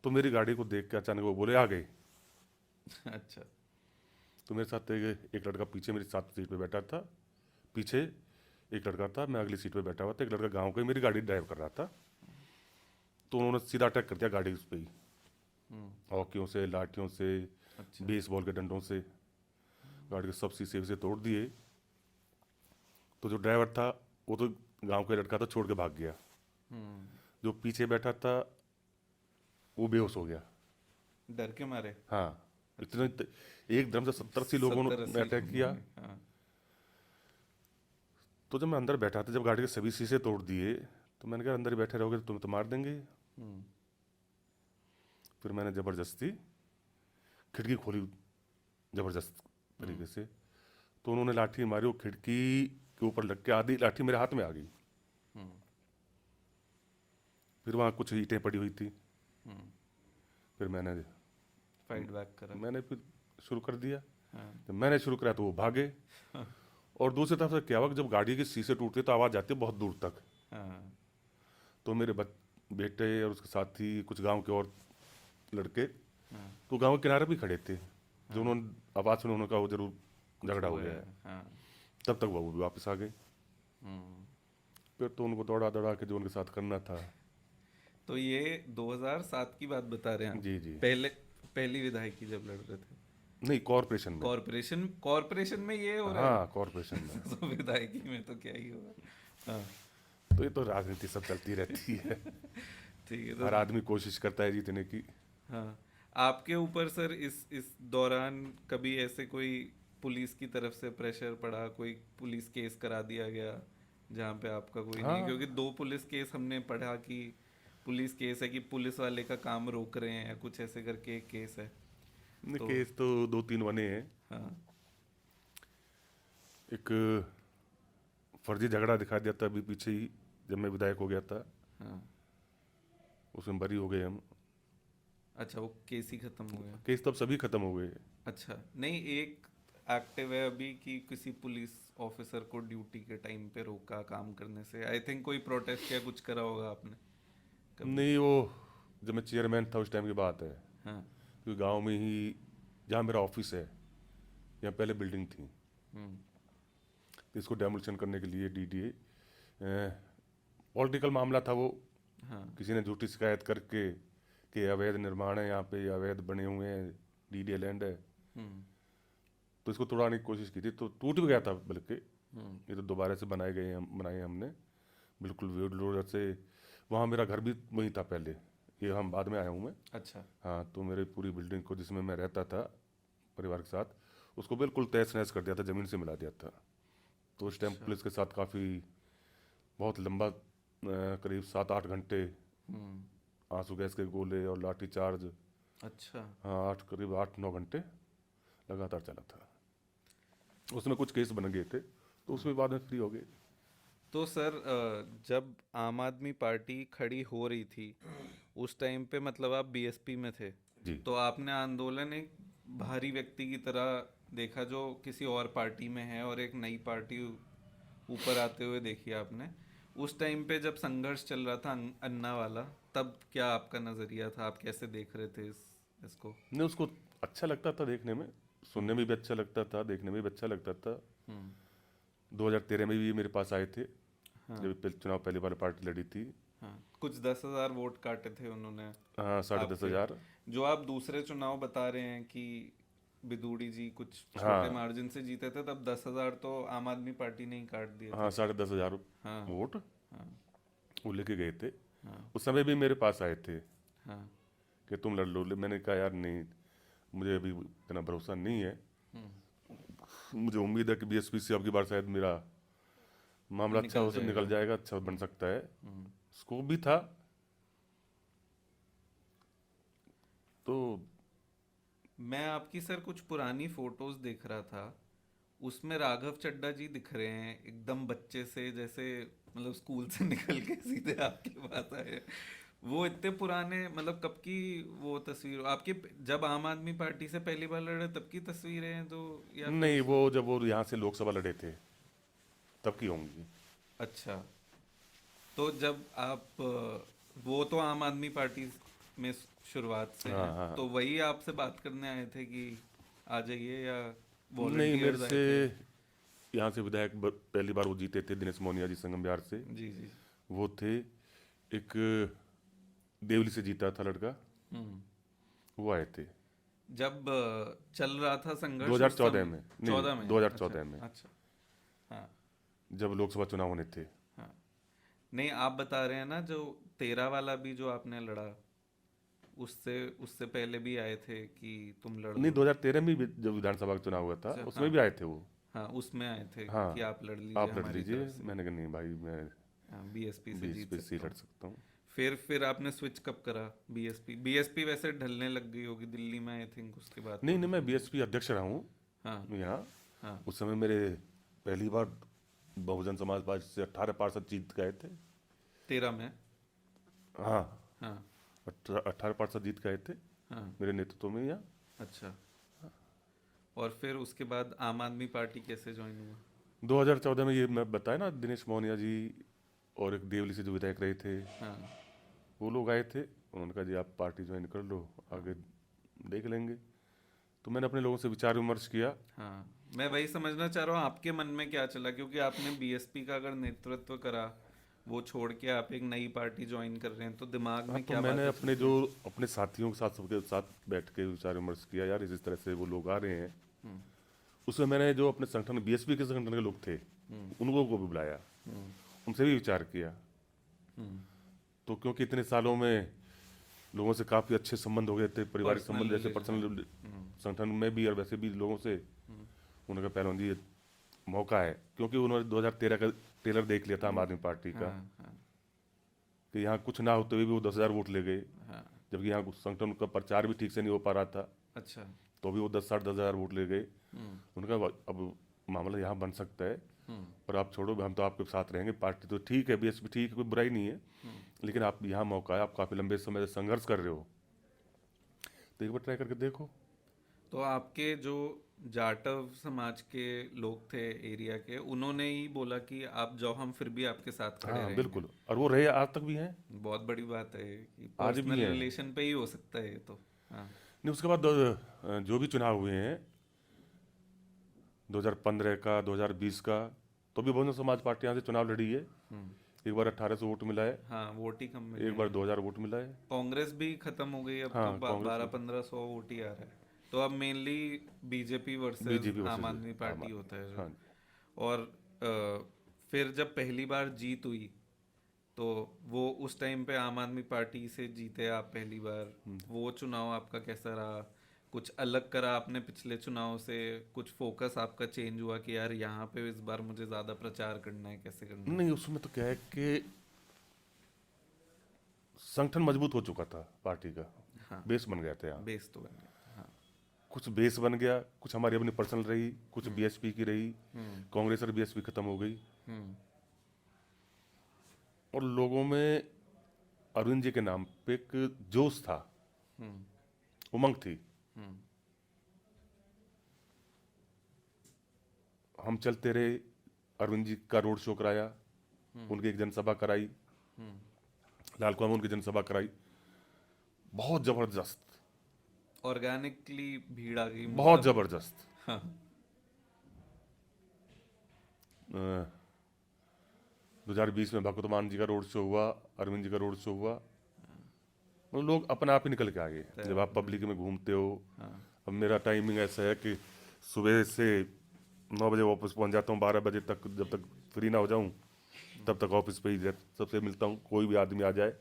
तो मेरी गाड़ी को देख के अचानक वो बोले आ गए। अच्छा। तो मेरे साथ एक लड़का पीछे मेरी साथ सीट पे बैठा था, पीछे एक लड़का था, मैं अगली सीट पे बैठा हुआ था। एक लड़का गांव का ही मेरी गाड़ी ड्राइव कर रहा था। तो उन्होंने सीधा अटैक कर दिया गाड़ी उस पर ही, हॉकियों से, लाठियों से, अच्छा। बेसबॉल के डंडों से गाड़ी के सब शीशे से तोड़ दिए। तो जो ड्राइवर था वो तो गांव का लड़का था, छोड़ के भाग गया। हम्म जो पीछे बैठा था वो बेहोश हो गया। डर के मारे? हाँ, इतने एकदम से 70-80 लोगों ने 70-80 अटैक लोगों किया। ने, हाँ। तो जब मैं अंदर बैठा था, जब गाड़ी के सभी शीशे तोड़ दिए, तो मैंने कहा अंदर ही बैठे रहोगे तो तुम्हें तो मार देंगे। हम्म फिर मैंने ज़बरदस्ती खिड़की खोली, ज़बरदस्त तरीके से। तो उन्होंने लाठी मारी, वो खिड़की के ऊपर लग के आधी लाठी मेरे हाथ में आ गई। हम्म फिर वहाँ कुछ ईंटें पड़ी हुई थी। हम्म फिर मैंने फाइट बैक करा? मैंने फिर शुरू कर दिया। हाँ। जब मैंने शुरू करा तो वो भागे। और दूसरी तरफ से क्या हुआ कि जब गाड़ी के शीशे टूटते तो आवाज़ जाती है बहुत दूर तक। हाँ। तो मेरे बेटे और उसके साथी, कुछ गांव के और लड़के, हाँ। तो गांव के किनारे भी खड़े थे। जो हाँ। उन्होंने आवाज़ सुनी, उन्होंने कहा वो जरूर कुछ झगड़ा हो हुआ गया है, है। हाँ। तब तक वो भी वापस आ गए। हम्म फिर तो उनको दौड़ा दौड़ा के जो उनके साथ करना था। तो ये 2007 की बात बता रहे हैं आप? जी जी। पहले पहली विधायकी जब लड़ रहे थे? नहीं, कॉरपोरेशन में। कॉरपोरेशन कॉरपोरेशन में ये हो रहा है? हाँ, कॉरपोरेशन में। तो विधायकी में तो क्या ही होगा। हाँ। तो ये तो राजनीति सब चलती रहती है। ठीक है। हर तो आदमी कोशिश करता है जीतने की। हाँ, आपके ऊपर सर इस दौरान कभी ऐसे कोई पुलिस की तरफ से प्रेशर पड़ा, कोई पुलिस केस करा दिया गया जहाँ पे आपका कोई नहीं? हाँ, क्योंकि 2 पुलिस केस हमने पढ़ा कि पुलिस केस है कि पुलिस वाले का काम रोक रहे हैं या कुछ ऐसे करके एक केस है। नहीं, तो केस तो 2-3 बने हैं। हाँ। एक फर्जी झगड़ा दिखा दिया था अभी पीछे ही, जब मैं विधायक हो गया था। हाँ। उसमें बरी हो गए हम। अच्छा, वो केस ही खत्म हो गया? केस तब सभी खत्म हो गए। अच्छा, नहीं एक एक्टिव है अभी कि किसी पुलिस ऑफिसर को ड्यूटी के टाइम पे रोका काम करने से। आई थिंक कोई प्रोटेस्ट या कुछ करा होगा आपने कभी? नहीं, वो जब मैं चेयरमैन था उस टाइम की बात है। हाँ। क्योंकि गांव में ही जहाँ मेरा ऑफिस है, यहाँ पहले बिल्डिंग थी। हम्म तो इसको डेमोलिशन करने के लिए डीडीए, पॉलिटिकल मामला था वो। हाँ। किसी ने झूठी शिकायत करके कि अवैध निर्माण है यहाँ पे, अवैध बने हुए हैं, डीडीए लैंड है। हम्म तो इसको तोड़ाने की कोशिश की थी, तो टूट भी गया था बल्कि। हम्म ये तो दोबारा से बनाए हमने, बिल्कुल वीड लोडर से। वहाँ मेरा घर भी वहीं था पहले, ये हम बाद में आया हूँ मैं। अच्छा। हाँ, तो मेरी पूरी बिल्डिंग को जिसमें मैं रहता था परिवार के साथ, उसको बिल्कुल तहस नहस कर दिया था, ज़मीन से मिला दिया था। तो उस टाइम अच्छा। पुलिस के साथ काफ़ी बहुत लंबा, करीब 7-8 घंटे आंसू गैस के गोले और लाठी चार्ज। अच्छा। हाँ, करीब 8-9 घंटे लगातार चला था। उसमें कुछ केस बन गए थे, तो उसमें बाद में फ्री हो गए। तो सर जब आम आदमी पार्टी खड़ी हो रही थी उस टाइम पे मतलब आप बीएसपी में थे, जी। तो आपने आंदोलन एक बाहरी व्यक्ति की तरह देखा जो किसी और पार्टी में है और एक नई पार्टी ऊपर आते हुए देखी आपने। उस टाइम पे जब संघर्ष चल रहा था अन्ना वाला, तब क्या आपका नजरिया था, आप कैसे देख रहे थे इसको? नहीं, उसको अच्छा लगता था देखने में, सुनने में भी अच्छा लगता था, देखने में भी अच्छा लगता था। हम्म। 2013 में भी मेरे पास आए थे, हाँ। जब चुनाव पहली बार पार्टी लड़ी थी। हाँ, कुछ 10,000 वोट काटे थे उन्होंने हाँ, 10,500। आपके। जो आप दूसरे चुनाव बता रहे हैं कि बिदूड़ी जी कुछ छोटे हाँ मार्जिन से जीते थे, तब 10,000 तो आम आदमी पार्टी ने ही काट दिए हाँ, थे। 10,500 हाँ। वोट हाँ। वो लेके गए थे। हाँ। उस समय भी मेरे पास आए थे हाँ। कि तुम लड़ लो, मैंने कहा यार नहीं, मुझे अभी इतना भरोसा नहीं है। हम्म। मुझे उम्मीद है कि बीएसपी से अब की बार शायद मेरा मामला अच्छा निकल हो निकल जाएगा। जाएगा, अच्छा बन सकता है। हम्म। स्कोप भी था। तो मैं आपकी सर कुछ पुरानी फोटोज देख रहा था, उसमें राघव चड्ढा जी दिख रहे हैं एकदम बच्चे से, जैसे मतलब स्कूल से निकल के सीधे आपके पास आए। वो इतने पुराने, मतलब कब की वो तस्वीर आपकी, जब आम आदमी पार्टी से पहली बार लड़े तब की तस्वीरें हैं तो, या फिर नहीं, उस? वो जब वो यहाँ से लोकसभा लड़े थे तब की होंगी। अच्छा, तो जब आप वो तो आम आदमी पार्टी में शुरुआत से हाँ हैं, हाँ हाँ। तो वही आपसे बात करने आए थे कि आ जाइए, या नहीं, मेरे वॉलंटियर्स से आए थे? यहाँ से विधायक पहली बार वो जीते थे, दिनेश मोनिया जी, संगम बिहार से। जी जी। वो थे। एक देवली से जीता था लड़का, हम्म। वो आए थे जब चल रहा था संघर्ष उस 2014 समय? में। नहीं, 14 में? अच्छा। 2014 में, अच्छा। हाँ। जब लोकसभा चुनाव होने थे। हाँ। नहीं, आप बता रहे हैं ना जो 13 वाला भी जो आपने लड़ा, उससे उससे पहले भी आए थे कि तुम लड़ नहीं, लो? 2013 में भी जब विधानसभा का चुनाव हुआ था अच्छा। उसमें हाँ। भी आए थे वो। हाँ, उसमें आए थे हाँ, कि आप लड़ लीजिए आप लड़ हमारी लीजिए, तरफ से। मैंने कहा नहीं भाई, मैं हाँ, बीएसपी से जीत बीएसपी से ही सकता लड़ हूँ। सकता हूँ। फिर आपने स्विच कब करा? बीएसपी बीएसपी वैसे ढलने लग गई होगी दिल्ली में, आई थिंक उसके बाद नहीं नहीं, थोड़ी मैं सी। बीएसपी अध्यक्ष रहा हूँ हाँ। यहाँ। हाँ। उस समय मेरे पहली बार बहुजन समाज पार्टी से 18 पार्षद जीत गए थे। 13 में? हाँ, हाँ। 18 पार्षद जीत गए थे हाँ। मेरे नेतृत्व में यहाँ। अच्छा, और फिर उसके बाद आम आदमी पार्टी कैसे ज्वाइन हुआ? 2014 में, ये मैं बताया ना, दिनेश मोहनिया जी और एक देवली से जो विधायक रहे थे, हाँ। वो लोग आए थे। उन्होंने कहा जी आप पार्टी ज्वाइन कर लो, आगे देख लेंगे। तो मैंने अपने लोगों से विचार विमर्श किया। हाँ, मैं वही समझना चाह रहा हूँ आपके मन में क्या चला, क्योंकि आपने बीएसपी का अगर नेतृत्व करा, वो छोड़ के आप एक नई पार्टी ज्वाइन कर रहे हैं, तो दिमाग हाँ, में तो क्या मैंने बातें अपने चलती जो हैं? अपने साथियों के साथ, सबके साथ बैठ के विचार विमर्श किया, यार इस तरह से वो लोग आ रहे हैं। हम्म। उसमें मैंने जो अपने संगठन, बीएसपी के संगठन के लोग थे, हम्म। उन लोगों को भी बुलाया, हम्म। उनसे भी विचार किया। हम्म। तो क्योंकि इतने सालों में लोगों से काफ़ी अच्छे संबंध हो गए थे, पारिवारिक पर्सनल संबंध, जैसे रिलेशन। पर्सनल हम्म। संगठन में भी और वैसे भी लोगों से। हम्म। उन्होंने कहा पहलवान जी, ये मौका है, क्योंकि उन्होंने 2013 का ट्रेलर देख लिया था आम आदमी पार्टी का, हाँ। हाँ। कि कि यहाँ कुछ ना होते हुए भी वो 10,000 वोट ले गए, हाँ। जबकि यहाँ कुछ संगठन का प्रचार भी ठीक से नहीं हो पा रहा था, अच्छा। तो भी वो 10,000 वोट ले गए। हम्म। उनका अब मामला यहाँ बन सकता है, हम्म। और आप छोड़ो, हम तो आपके साथ रहेंगे, पार्टी तो ठीक है, बीएसपी ठीक है, कोई बुराई नहीं है, लेकिन आप यहाँ मौका है, आप काफ़ी लंबे समय से संघर्ष कर रहे हो, तो एक बार ट्राई करके देखो। तो आपके जो जाटव समाज के लोग थे एरिया के, उन्होंने ही बोला कि आप जाओ, हम फिर भी आपके साथ खड़े हाँ रहेंगे? बिल्कुल, और वो रहे, आज तक भी हैं, बहुत बड़ी बात है कि आज भी पर्सनल हैं। रिलेशन पे ही हो सकता है ये तो। हाँ। नहीं, उसके बाद जो भी चुनाव हुए हैं, 2015 का, 2020 का, तो भी बहुजन समाज पार्टी यहाँ से चुनाव लड़ी है। हम्म। एक बार 1800 वोट मिला है, हाँ, वोट ही कम मिले एक बार हैं। 2000 वोट मिला है। कांग्रेस भी खत्म हो गई, अब तो हाँ, कांग्रेस 1200-1500 वोट ही आ रहा है। तो अब मेनली बीजेपी वर्सेस बीजेपी आम वर्सेस आदमी आम पार्टी होता है आदमी। जो। हाँ, और फिर जब पहली बार जीत हुई, तो वो उस टाइम पे आम आदमी पार्टी से जीते आप पहली बार, वो चुनाव आपका कैसा रहा? कुछ अलग करा आपने पिछले चुनाव से? कुछ फोकस आपका चेंज हुआ कि यार यहाँ पे इस बार मुझे ज़्यादा प्रचार करना है, कैसे करना है? नहीं, उसमें तो क्या है कि संगठन मजबूत हो चुका था पार्टी का, हाँ, बेस बन गया था यहाँ। बेस तो बन गया। हाँ। कुछ बेस बन गया, कुछ हमारी अपनी पर्सनल रही, कुछ बीएसपी की रही, हम्म। कांग्रेस और बीएसपी खत्म हो गई, हम्म। और लोगों में अरविंद जी के नाम पे एक जोश था, हम्म। उमंग थी। हम्म। हम चलते रहे, अरविंद जी का रोड शो कराया, उनकी एक जनसभा कराई, लाल कुआं में उनकी जनसभा कराई, बहुत जबरदस्त, ऑर्गेनिकली भीड़ आ गई बहुत मतलब। जबरदस्त। हाँ। 2020 में भगवत मान जी का रोड शो हुआ, अरविंद जी का रोड शो हुआ, मतलब लोग अपने आप ही निकल के आ गए जब आप पब्लिक में घूमते हो। हाँ। अब मेरा टाइमिंग ऐसा है कि सुबह से 9 बजे ऑफिस पहुंच जाता हूँ, 12 बजे तक, जब तक फ्री ना हो जाऊँ तब तक ऑफिस पे ही सबसे मिलता हूँ। कोई भी आदमी आ जाए,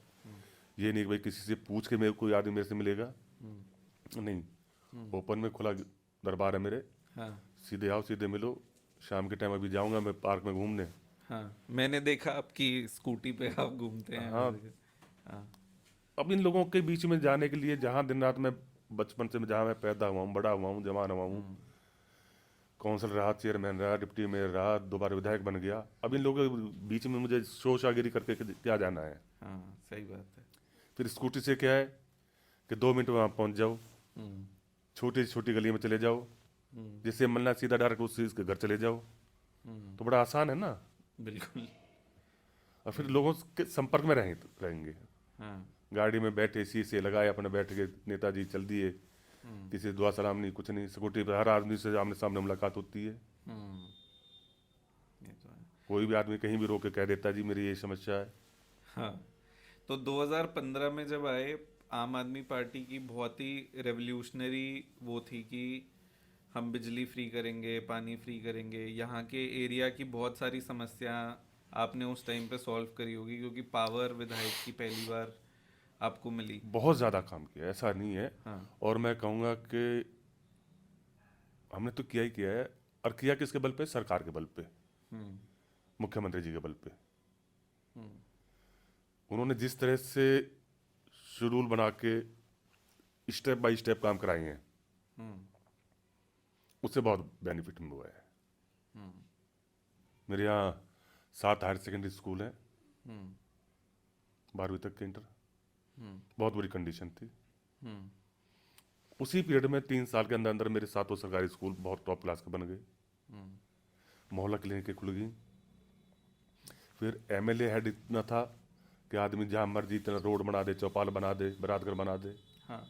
ये नहीं कि भाई किसी से पूछ के मेरे कोई आदमी मेरे से मिलेगा, नहीं, ओपन में खुला दरबार है मेरे, हाँ। सीधे आओ सीधे मिलो। शाम के टाइम अभी जाऊंगा मैं पार्क में घूमने। हाँ, मैंने देखा आपकी स्कूटी पे आप घूमते हैं हाँ, हर जगह। हाँ। अब इन लोगों के बीच में जाने के लिए, जहाँ दिन रात में बचपन से जहाँ मैं पैदा हुआ हूँ, बड़ा हुआ हूँ, जवान हुआ हूँ, काउंसिलर रहा, चेयरमैन रहा, डिप्टी मेयर रहा, दोबारा विधायक बन गया, अब इन लोगों के बीच में मुझे शोशागिरी करके क्या जाना है। हाँ, सही बात है। फिर स्कूटी से क्या है कि 2 मिनट में वहाँ पहुँच जाओ, हम्म। छोटी छोटी गली में चले जाओ, जिससे मिलना सीधा डायरेक्ट उस चीज़ के घर चले जाओ, तो बड़ा आसान है ना। बिल्कुल। और फिर लोगों के संपर्क में रहेंगे। हाँ। गाड़ी में बैठे, शीशे लगाए, अपने बैठ के नेताजी चल दिए, किसी से दुआ सलाम नहीं, कुछ नहीं, सिक्योरिटी पर हर आदमी से आमने सामने मुलाकात होती है। हम्म। ये तो है। कोई भी आदमी कहीं भी रोक के कह देता जी मेरी ये समस्या है। हाँ, तो 2015 में जब आए, आम आदमी पार्टी की बहुत ही रेवोल्यूशनरी वो थी कि हम बिजली फ्री करेंगे, पानी फ्री करेंगे, यहाँ के एरिया की बहुत सारी समस्या आपने उस टाइम पे सॉल्व करी होगी, क्योंकि पावर विधायक की पहली बार आपको मिली। बहुत ज़्यादा काम किया, ऐसा नहीं है। हाँ। और मैं कहूँगा कि हमने तो किया ही किया है, और किया किसके बल पे? सरकार के बल पे, हम्म। मुख्यमंत्री जी के बल पे। हम्म। उन्होंने जिस तरह से शेड्यूल बना के स्टेप बाय स्टेप काम कराए हैं, हम्म। उससे बहुत बेनिफिट हुआ है। हम्म। मेरे यहाँ 7 हायर सेकेंडरी स्कूल हैं, हम्म। 12वीं तक के इंटर, हम्म। बहुत बुरी कंडीशन थी। हम्म। उसी पीरियड में 3 साल के अंदर अंदर मेरे 7 सरकारी स्कूल बहुत टॉप क्लास के बन गए, मोहल्ला क्लिनिकें खुल गई। फिर एमएलए हेड इतना था कि आदमी जहाँ मर्जी इतना रोड बना दे, चौपाल बना दे, बरातघर बना दे। हाँ।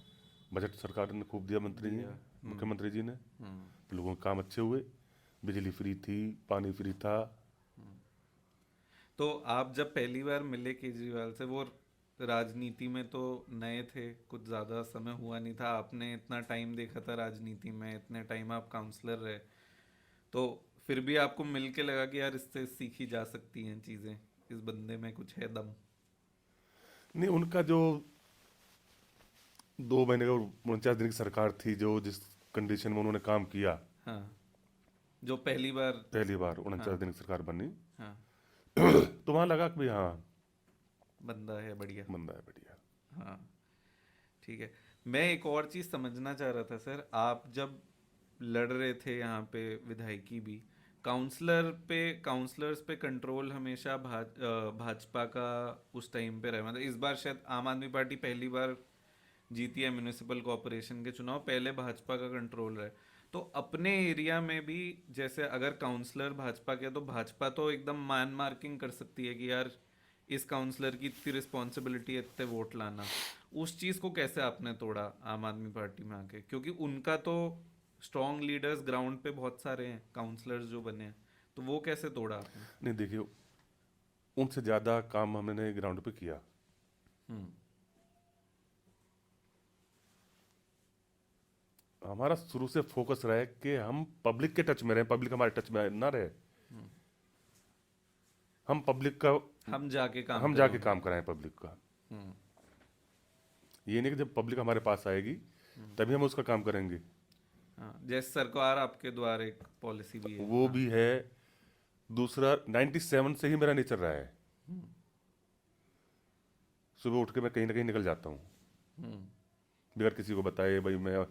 बजट सरकार ने खूब दिया, मंत्री जी, मुख्यमंत्री जी ने, लोगों के काम अच्छे हुए, बिजली फ्री थी, पानी फ्री था। तो आप जब पहली बार मिले केजरीवाल से, वो राजनीति में तो नए थे, कुछ ज़्यादा समय हुआ नहीं था, आपने इतना टाइम देखा था राजनीति में, इतने टाइम आप काउंसलर रहे, तो फिर भी आपको मिल के लगा कि यार इससे सीखी जा सकती हैं चीज़ें, इस बंदे में कुछ है दम? नहीं, उनका जो 2 महीने का 49 दिन की सरकार थी, जो जिस कंडीशन में उन्होंने काम किया, हाँ, जो पहली बार। पहली बार हाँ। 49 दिन की सरकार बनी, हाँ। तो वहाँ लगा कि भाई हाँ, बंदा है बढ़िया। बंदा है बढ़िया। हाँ, ठीक है। मैं एक और चीज़ समझना चाह रहा था सर, आप जब लड़ रहे थे यहाँ पे विधायकी भी, काउंसलर्स पे कंट्रोल हमेशा भाजपा का उस टाइम पे रहा, मतलब इस बार शायद आम आदमी पार्टी पहली बार जीती है म्यूनिसिपल कॉरपोरेशन के चुनाव, पहले भाजपा का कंट्रोल रहा है। तो अपने एरिया में भी जैसे अगर काउंसलर भाजपा के, तो भाजपा तो एकदम मान मार्किंग कर सकती है कि यार इस काउंसलर की इतनी रिस्पॉन्सिबिलिटी है इतने वोट लाना। उस चीज़ को कैसे आपने तोड़ा आम आदमी पार्टी में आके, क्योंकि उनका तो स्ट्रॉन्ग लीडर्स ग्राउंड पे बहुत सारे हैं, काउंसलर्स जो बने हैं, तो वो कैसे तोड़ा आपने? नहीं देखिए, उनसे ज़्यादा काम हमने ग्राउंड पे किया। हम्म। हमारा शुरू से फोकस रहा है कि हम पब्लिक के टच में रहे, पब्लिक हमारे टच में ना रहे, हम पब्लिक का, हम जाके काम हम करें जाके उनके। काम कराएं पब्लिक का। हम्म। ये नहीं कि जब पब्लिक हमारे पास आएगी तभी हम उसका काम करेंगे। हाँ, जैसे सरकार आपके द्वारा एक पॉलिसी भी है। वो हाँ। भी है। दूसरा, 97 से ही मेरा नेचर रहा है, सुबह उठ के मैं कहीं ना कहीं निकल जाता हूँ हम्म। बगैर किसी को बताए, भाई मैं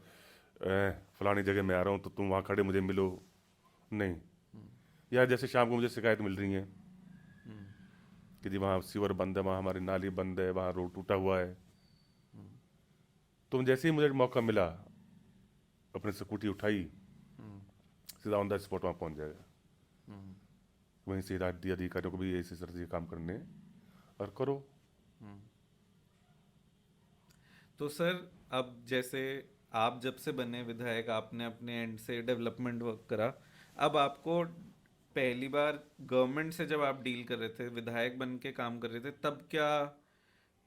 फलानी जगह में आ रहा हूँ तो तुम वहाँ खड़े मुझे मिलो, नहीं। या जैसे शाम को मुझे शिकायत मिल रही है कि जी वहाँ सीवर बंद है, वहाँ हमारी नाली बंद है, वहाँ रोड टूटा हुआ है, तो जैसे ही मुझे मौका मिला, अपनी स्कूटी उठाई, सीधा ऑन द स्पॉट वहाँ पहुँच जाएगा। वहीं से हिदायत दी अधिकारियों को भी ऐसे तरह से ये काम करने हैं और करो। तो सर अब जैसे आप जब से बने विधायक, आपने अपने एंड से डेवलपमेंट वर्क करा, अब आपको पहली बार गवर्नमेंट से जब आप डील कर रहे थे, विधायक बन के काम कर रहे थे, तब क्या,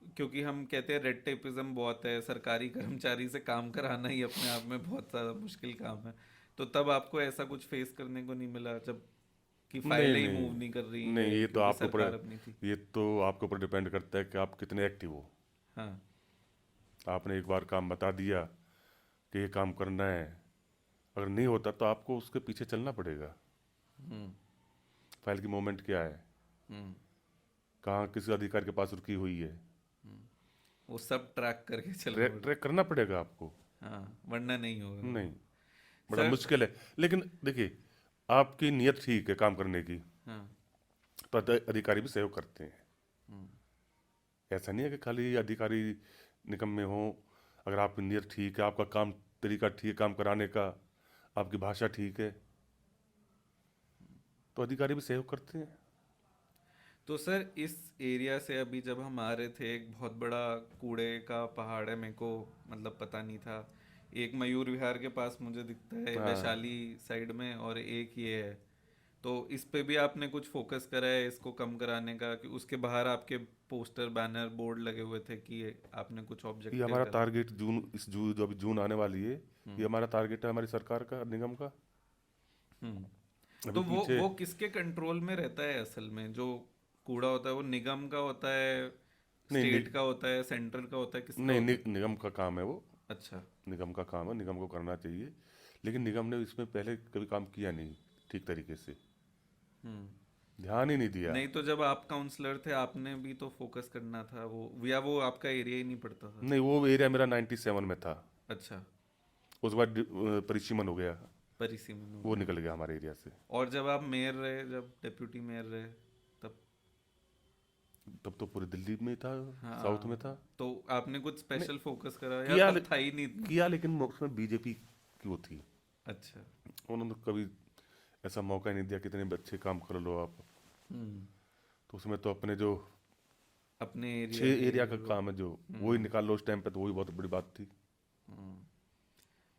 क्योंकि हम कहते हैं रेड टेपिज्म बहुत है, सरकारी कर्मचारी से काम कराना ही अपने आप में बहुत ज़्यादा मुश्किल काम है, तो तब आपको ऐसा कुछ फेस करने को नहीं मिला जब कि नहीं फाइलें ही नहीं मूव नहीं कर रही नहीं, है ये तो क्योंकि आपके ऊपर, सरकार अपनी थी? ये तो आपके ऊपर डिपेंड करता है कि आप कितने एक्टिव हो। हाँ। आपने एक बार काम बता दिया कि ये काम करना है, अगर नहीं होता तो आपको उसके पीछे चलना पड़ेगा। हम्म। फाइल की मूवमेंट क्या है, हम्म। कहाँ किस अधिकारी के पास रुकी हुई है, वो सब ट्रैक करके चलना ट्रैक पड़ता। ट्रैक करना पड़ेगा आपको। हाँ, वरना नहीं होगा। नहीं, बड़ा सर। मुश्किल है। लेकिन देखिए, आपकी नीयत ठीक है काम करने की, हाँ। तो अधिकारी भी सहयोग करते हैं। ऐसा नहीं है कि खाली अधिकारी निकम्मे हों। अगर आपकी नीयत ठीक है, आपका काम तरीका ठीक है काम कराने का, आपकी भाषा ठीक है, तो अधिकारी भी सहयोग करते हैं। तो सर इस एरिया से अभी जब हम आ रहे थे, एक बहुत बड़ा कूड़े का पहाड़ है, मेरे को मतलब पता नहीं था। एक मयूर विहार के पास मुझे दिखता है हाँ, वैशाली साइड में, और एक ये है। तो इस पे भी आपने कुछ फोकस करा है इसको कम कराने का, कि उसके बाहर आपके पोस्टर बैनर बोर्ड लगे हुए थे कि आपने कुछ ये ऑब्जेक्टिव हमारा करा? टारगेट जून, इस जून जो अभी जून आने वाली है, ये हम्म। हमारा टारगेट है हमारी सरकार का, निगम का। हम्म। अभी तो पीछे, वो किसके कंट्रोल में रहता है असल में? जो कूड़ा होता है वो निगम का होता है, नहीं स्टेट का होता है, सेंट्रल का होता है, किसका नहीं, होता है? निगम का काम है वो। अच्छा। निगम का काम है, निगम को करना चाहिए। लेकिन निगम ने इसमें पहले कभी काम किया नहीं ठीक तरीके से, हम्म। ध्यान ही नहीं दिया। नहीं तो जब आप काउंसलर थे आपने भी तो फोकस करना था वो, या वो आपका एरिया ही नहीं पड़ता था? नहीं, वो एरिया मेरा 97 में था। अच्छा। उसके बाद परिसीमन हो गया, परिसीमन हो वो गया। निकल गया हमारे एरिया से। और जब आप मेयर रहे, जब डेप्यूटी मेयर रहे, तब? तब तो पूरी दिल्ली में था, साउथ में हाँ। था। तो आपने कुछ नहीं स्पेशल फोकस करा या किया, तब था ही नहीं इतना? किया लेकिन उसमें बीजेपी की वो थी। अच्छा। उन्होंने कभी ऐसा मौका ही नहीं दिया कि इतने अच्छे काम कर लो आप। हम्म। तो उसमें तो अपने जो अपने एरिया 6 एरिया का के लोग। काम है जो, वही हम्म। निकाल लो उस टाइम पे, तो वही बहुत बड़ी बात थी।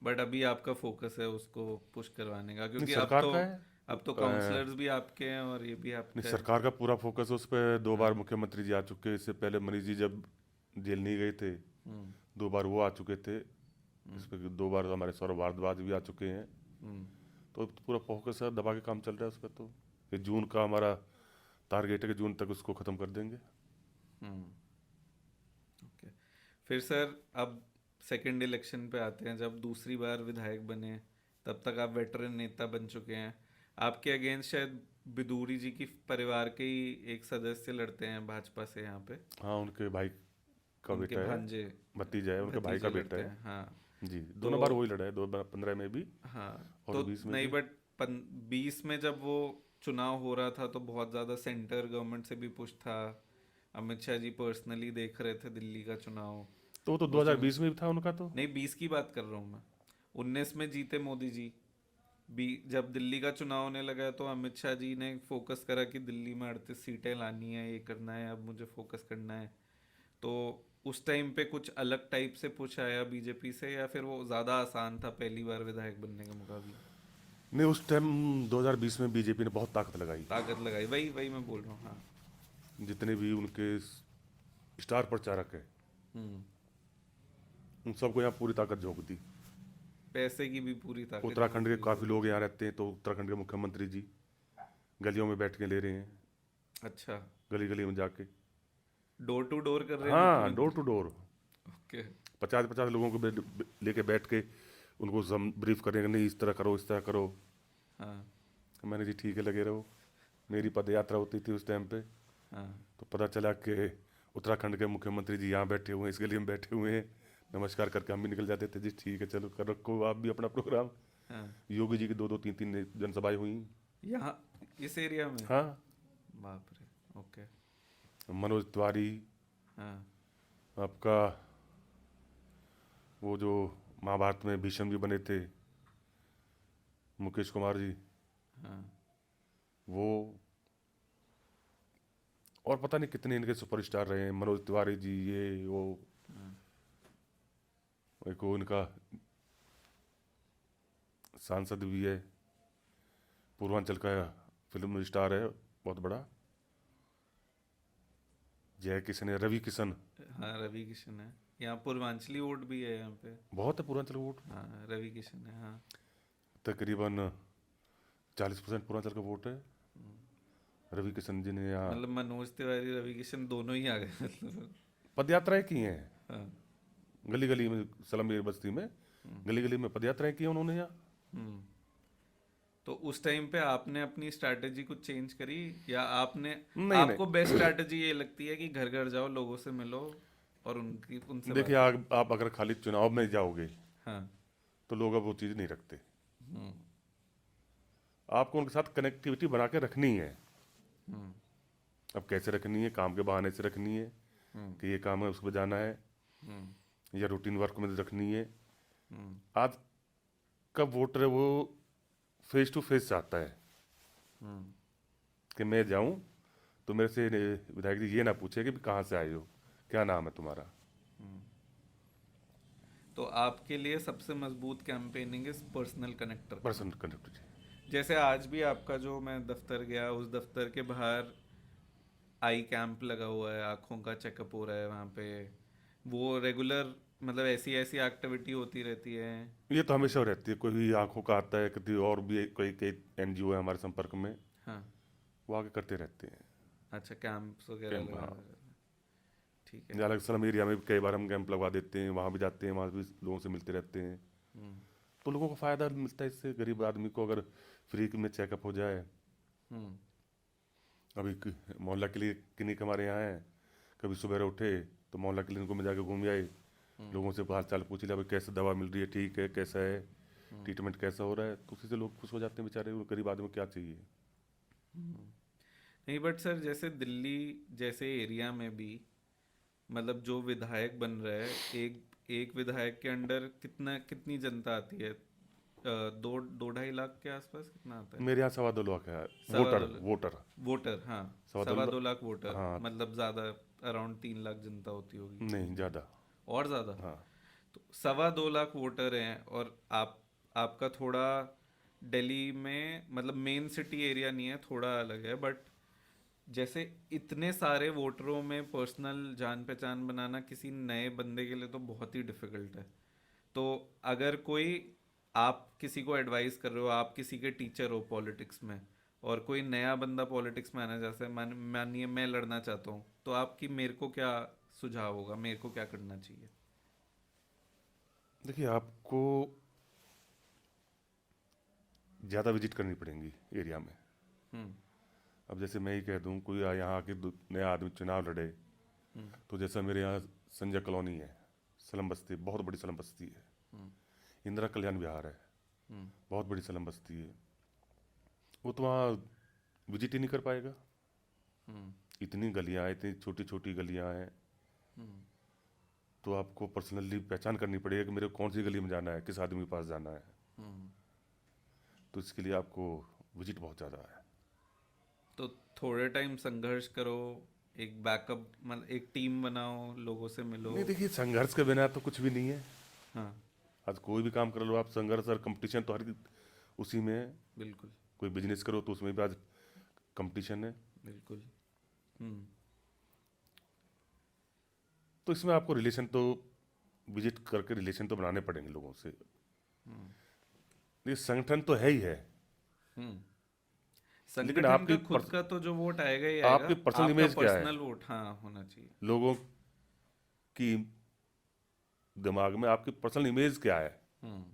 बट अभी आपका फोकस है उसको पुश करवाने का, नहीं, क्योंकि सरकार का है। अब तो अ, काउंसलर्स भी आपके हैं और ये भी नहीं, आपका है। सरकार का पूरा फोकस है उस पर। 2 बार हाँ। मुख्यमंत्री जी आ चुके हैं, इससे पहले मनीष जी जब जेल नहीं गए थे, हम्म। 2 बार वो आ चुके थे। इस पर 2 बार हमारे सौरभ भारद्वाज भी आ चुके हैं। हम्म। तो पूरा फोकस है, दबा के काम चल रहा है उस पर। तो ये जून का हमारा टारगेट है कि जून तक उसको ख़त्म कर देंगे। हम्म। ओके। फिर सर अब सेकंड इलेक्शन पे आते हैं, जब दूसरी बार विधायक बने, तब तक आप वेटरन नेता बन चुके हैं। आपके अगेंस्ट शायद बिदूरी जी की परिवार के ही एक सदस्य लड़ते हैं भाजपा से यहाँ पे। हाँ, उनके भाई का उनके बेटा है, भांजे, भतीजा है, उनके भाई का भतीजे बेटा लड़ते है। हैं, हाँ। जी, तो 2 बार वही लड़ा है, 2015 में भी हाँ। और तो 20 में नहीं, भी। बट 20 में जब वो चुनाव हो रहा था तो बहुत ज़्यादा सेंटर गवर्नमेंट से भी पुश था। अमित शाह जी पर्सनली देख रहे थे दिल्ली का चुनाव तो वो तो उस टाइम। 2020 में भी था उनका तो। नहीं, 20 की बात कर रहा हूँ मैं। 19 में जीते मोदी जी। जब दिल्ली का चुनाव होने लगा तो अमित शाह जी ने फोकस करा कि दिल्ली में 38 सीटें लानी है, ये करना है, अब मुझे फोकस करना है। तो उस टाइम पे कुछ अलग टाइप से पुश आया बीजेपी से, या फिर वो ज़्यादा आसान था पहली बार विधायक बनने के मुकाबले? नहीं, उस टाइम 2020 में बीजेपी ने बहुत ताकत लगाई। ताकत लगाई, वही वही मैं बोल रहा हूँ, हाँ। जितने भी उनके स्टार प्रचारक हैं, हम्म। उन सबको यहाँ पूरी ताकत झोंक दी। पैसे की भी पूरी ताकत झोंक उत्तराखंड के दी काफ़ी उन्होंने। लोग यहाँ रहते हैं, तो उत्तराखंड के मुख्यमंत्री जी गलियों में बैठ के ले रहे हैं, अच्छा। गली गली में जाके। डोर टू डोर कर रहे हैं हाँ, डोर मुख्यमंत्री? To door. ओके। 50-50 लोगों को लेके बैठ के उनको ब्रीफ करेंगे, नहीं इस तरह करो, इस तरह करो। हाँ। मैंने जी ठीक है, लगे रहो। मेरी पद यात्रा होती थी उस टाइम पे, हाँ। तो पता चला कि उत्तराखंड के मुख्यमंत्री जी यहाँ बैठे हुए हैं, इस गली में बैठे हुए हैं। नमस्कार करके हम भी निकल जाते थे, जी ठीक है चलो कर रखो आप भी अपना प्रोग्राम। हाँ। योगी जी की 2-2 3-3 जनसभाएं हुई। यहाँ इस एरिया में? हाँ, बाप रे। ओके। मनोज तिवारी, हाँ। आपका वो जो महाभारत में भीष्म भी बने थे, मुकेश कुमार जी, हाँ। वो और पता नहीं कितने इनके सुपरस्टार रहे हैं, मनोज तिवारी जी, ये वो, एक वो इनका सांसद भी है, पूर्वांचल का फिल्म स्टार है बहुत बड़ा, जय किशन है, रवि किशन, हाँ रवि किशन है, यहाँ पूर्वांचली वोट भी है यहाँ पे। बहुत है पूर्वांचल वोट, हाँ रवि किशन है हाँ। तकरीबन 40% पूर्वांचल का वोट है। रवि किशन जी ने यहाँ मतलब मनोज तिवारी रवि किशन दोनों ही आ गए मतलब। पद यात्राएं की हैं, हाँ। गली गली में, सलमेर बस्ती में गली गली में पद यात्राएं की हैं उन्होंने यहाँ। हम्म। तो उस टाइम पे आपने अपनी स्ट्रैटेजी कुछ चेंज करी, या आपने, नहीं आपको नहीं, बेस्ट स्ट्रैटेजी ये लगती है कि घर घर जाओ, लोगों से मिलो और उनकी उनसे देखिए बात करो? आप अगर खाली चुनाव में जाओगे हाँ। तो लोग अब वो चीज़ नहीं रखते। हम्म। आपको उनके साथ कनेक्टिविटी बना के रखनी है। हम्म। अब कैसे रखनी है, काम के बहाने से रखनी है हम्म। कि ये काम है उस पर जाना है, हम्म। या रूटीन वर्क में रखनी है। हम्म। आज का वोटर है वो फेस टू फेस चाहता है हम्म। कि मैं जाऊं तो मेरे से विधायक जी ये ना पूछे कि कहाँ से आए हो, क्या नाम है तुम्हारा। तो आपके लिए सबसे मजबूत campaigning is personal connector. Personal connectivity. जैसे आज भी आपका, जो मैं दफ्तर गया, उस दफ्तर के बाहर आई कैंप लगा हुआ है, आँखों का चेकअप हो रहा है वहाँ पे, वो रेगुलर मतलब ऐसी ऐसी एक्टिविटी होती रहती है। ये तो हमेशा रहती है, कोई भी आंखों का आता है, किसी और भी कोई कई एनजीओ है हमारे संपर्क में, हाँ। वो आगे करते रहते हैं अच्छा, कैंप्स वगैरह कैंप। लगा हाँ, रहे हैं। ठीक है। या अलग सलम एरिया में भी कई बार हम कैंप लगवा देते हैं, वहाँ भी जाते हैं, वहाँ भी लोगों से मिलते रहते हैं। हम्म। तो लोगों को फ़ायदा मिलता है इससे, गरीब आदमी को अगर फ्री में चेकअप हो जाए। हम्म। अभी मोहल्ला क्लिनिक क्लिनिक हमारे यहाँ है, कभी सुबह उठे तो मोहल्ला क्लिनिक में जाके घूम आए, लोगों से हाल चाल पूछ लिया, भाई कैसे दवा मिल रही है, ठीक है, कैसा है ट्रीटमेंट, कैसा हो रहा है, तो उसी से लोग खुश हो जाते हैं बेचारे, वो गरीब आदमी को क्या चाहिए। नहीं बट सर, जैसे दिल्ली जैसे एरिया में भी, मतलब जो विधायक बन रहा है, एक एक विधायक के अंडर कितनी जनता आती है? 2-2.5 लाख के आसपास कितना आता है? मेरे यहाँ 2.25 लाख है सवा वोटर। दो लाख वोटर वोटर, हाँ। 2.25 सवा लाख। 2 लाख वोटर, हाँ, मतलब ज़्यादा, अराउंड 3 लाख जनता होती होगी। नहीं ज़्यादा। और ज़्यादा? हाँ, तो 2.25 लाख वोटर हैं, और आपका थोड़ा दिल्ली में, मतलब मेन सिटी एरिया नहीं है, थोड़ा अलग है, बट जैसे इतने सारे वोटरों में पर्सनल जान पहचान बनाना किसी नए बंदे के लिए तो बहुत ही डिफिकल्ट है। तो अगर कोई, आप किसी को एडवाइस कर रहे हो, आप किसी के टीचर हो पॉलिटिक्स में, और कोई नया बंदा पॉलिटिक्स में आना, जैसे मानिए मैं लड़ना चाहता हूँ, तो आपकी मेरे को क्या सुझाव होगा, मेरे को क्या करना चाहिए? देखिए आपको ज़्यादा विजिट करनी पड़ेंगी एरिया में। हम्म। अब जैसे मैं ही कह दूँ कोई यहाँ आके नया आदमी चुनाव लड़े, हम्म। तो जैसा मेरे यहाँ संजय कॉलोनी है, स्लम बस्ती, बहुत बड़ी स्लम बस्ती है, हम्म। इंदिरा कल्याण विहार है, हम्म। बहुत बड़ी स्लम बस्ती है, वो तो वहाँ विजिट ही नहीं कर पाएगा। हम्म। इतनी गलियाँ हैं, इतनी छोटी छोटी गलियाँ हैं, हम्म। तो आपको पर्सनली पहचान करनी पड़ेगी कि मेरे को कौन सी गली में जाना है, किस आदमी के पास जाना है। हम्म। तो इसके लिए आपको विजिट बहुत ज़्यादा है। तो थोड़े टाइम संघर्ष करो, एक बैकअप, मतलब एक टीम बनाओ, लोगों से मिलो। नहीं देखिए, संघर्ष के बिना तो कुछ भी नहीं है। हाँ। आज कोई भी काम कर लो आप, संघर्ष और कंपटीशन तो हर उसी में है। बिल्कुल। कोई बिजनेस करो तो उसमें भी आज कंपटीशन है। बिल्कुल। हम्म। तो इसमें आपको रिलेशन तो विजिट करके रिलेशन तो बनाने पड़ेंगे लोगों से। ये संगठन तो है ही है, हम्म। लेकिन संगठन का खुद का तो जो वोट आएगा ही आएगा, आपकी पर्सनल आपका इमेज क्या है, पर्सनल वोट हाँ होना चाहिए। लोगों की दिमाग में आपकी पर्सनल इमेज क्या है। हम्म।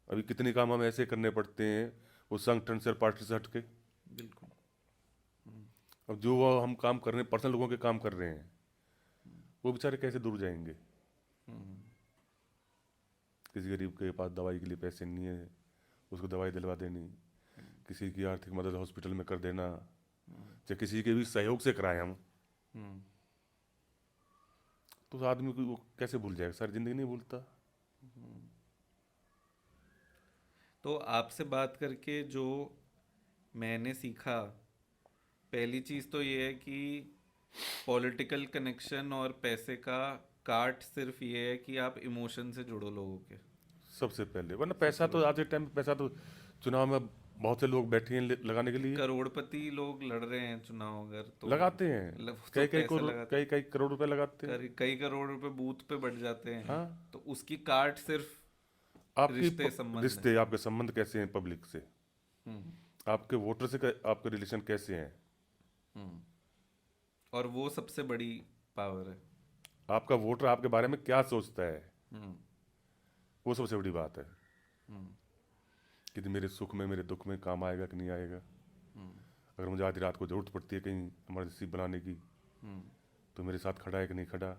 अभी कितने काम हम ऐसे करने पड़ते हैं उस संगठन से, पार्टी से हटके। बिल्कुल। अब जो वो हम काम कर रहे हैं, पर्सनल लोगों के काम कर रहे हैं, वो बेचारे कैसे दूर जाएंगे। हम्म। किसी गरीब के पास दवाई के लिए पैसे नहीं है, उसको दवाई दिलवा देनी, किसी की आर्थिक मदद हॉस्पिटल में कर देना, चाहे किसी के भी सहयोग से कराएं हम, हम्म। तो उस आदमी को वो कैसे भूल जाएगा, सारी जिंदगी नहीं भूलता। तो आपसे बात करके जो मैंने सीखा पहली चीज़ तो ये है कि पॉलिटिकल कनेक्शन और पैसे का काट सिर्फ ये है कि आप इमोशन से जुड़ो लोगों के। सबसे पहले, वरना पैसा सबसे तो बड़ी आज के टाइम पे पैसा तो चुनाव में बहुत से लोग बैठे हैं लगाने के लिए, करोड़पति लोग लड़ रहे हैं चुनाव, अगर तो लगाते हैं, वो तो पैसा लगाते कई कई करोड़ रुपए लगाते हैं। कई करोड़ रुपए बूथ पे बढ़ जाते हैं। हाँ, तो उसकी काट सिर्फ रिश्ते संबंध है। रिश्ते, आपके संबंध कैसे हैं पब्लिक से, हम्म। आपके वोटर से आपके रिलेशन कैसे हैं, हम्म। और वो सबसे बड़ी पावर है। आपका वोटर आपके बारे में क्या सोचता है, हम्म। वो सबसे बड़ी बात है हम्म। कि मेरे सुख में मेरे दुख में काम आएगा कि नहीं आएगा। हम्म। अगर मुझे आधी रात को जरूरत पड़ती है कहीं इमरजेंसी बनाने की, हम्म। तो मेरे साथ खड़ा है कि नहीं खड़ा।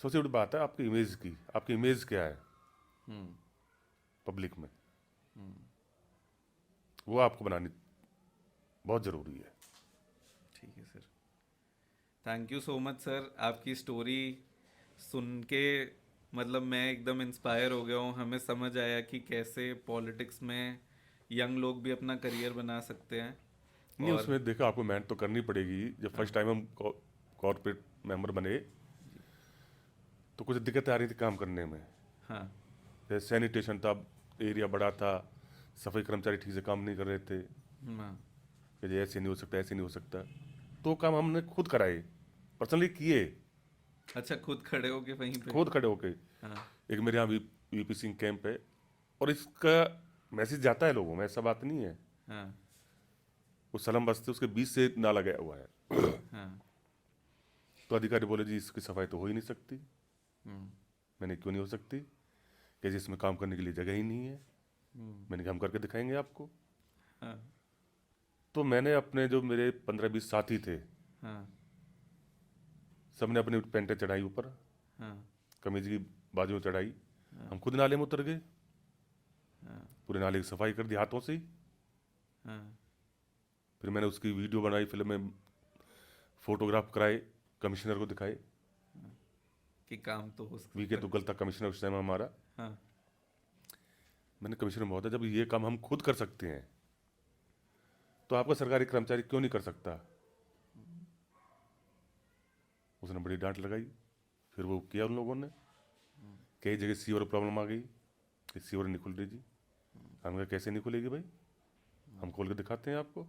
सबसे बड़ी बात है आपकी इमेज की, आपकी इमेज क्या है हम्म। पब्लिक में, हम्म। वो आपको बनानी बहुत ज़रूरी है। ठीक है sir, thank you so much sir. आपकी स्टोरी सुन के मतलब मैं एकदम इंस्पायर हो गया हूँ। हमें समझ आया कि कैसे पॉलिटिक्स में यंग लोग भी अपना करियर बना सकते हैं। नहीं, और उसमें देखो आपको मेहनत तो करनी पड़ेगी। जब फर्स्ट टाइम हम कॉर्पोरेट मेंबर बने तो कुछ दिक्कतें आ रही थी काम करने में। हाँ। जैसे सैनिटेशन था, एरिया बड़ा था, सफाई कर्मचारी ठीक से काम नहीं कर रहे थे हाँ। कि ये ऐसे नहीं हो सकता, ऐसे नहीं हो सकता। तो काम हमने खुद कराए, पर्सनली किए, अच्छा, खुद खड़े हो के वहीं पे। खुद खड़े होके। हाँ। एक मेरे यहाँ वीपी सिंह कैंप है, और इसका मैसेज जाता है लोगों में, ऐसा बात नहीं है। हाँ। वो सलम बस्ती उसके बीच से नाला गया हुआ है। हाँ। तो अधिकारी बोले जी इसकी सफाई तो हो ही नहीं सकती। हम्म। मैंने क्यों नहीं हो सकती, कि जिसमें काम करने के लिए जगह ही नहीं है। मैंने कहा हम करके दिखाएंगे आपको। हाँ। तो मैंने अपने जो मेरे 15-20 साथी थे, हाँ। सबने अपनी पेंटें चढ़ाई ऊपर, हाँ। कमीज की बाजू में चढ़ाई, हम खुद नाले में उतर गए, हाँ। पूरे नाले की सफाई कर दी हाथों से ही। हाँ। फिर मैंने उसकी वीडियो बनाई, फिल्म में फोटोग्राफ कराए, कमिश्नर को दिखाए। कि काम तो हो सकता वीके है। तुगल था कमिश्नर उस टाइम हमारा। हाँ। मैंने कमिश्नर महोदय, जब ये काम हम खुद कर सकते हैं तो आपका सरकारी कर्मचारी क्यों नहीं कर सकता। उसने बड़ी डांट लगाई। फिर वो किया उन लोगों ने, कई जगह सीवर प्रॉब्लम आ गई कि सीवर नहीं खुल रही जी। हम कहा कैसे नहीं खुलेगी भाई, हम खोल के दिखाते हैं आपको।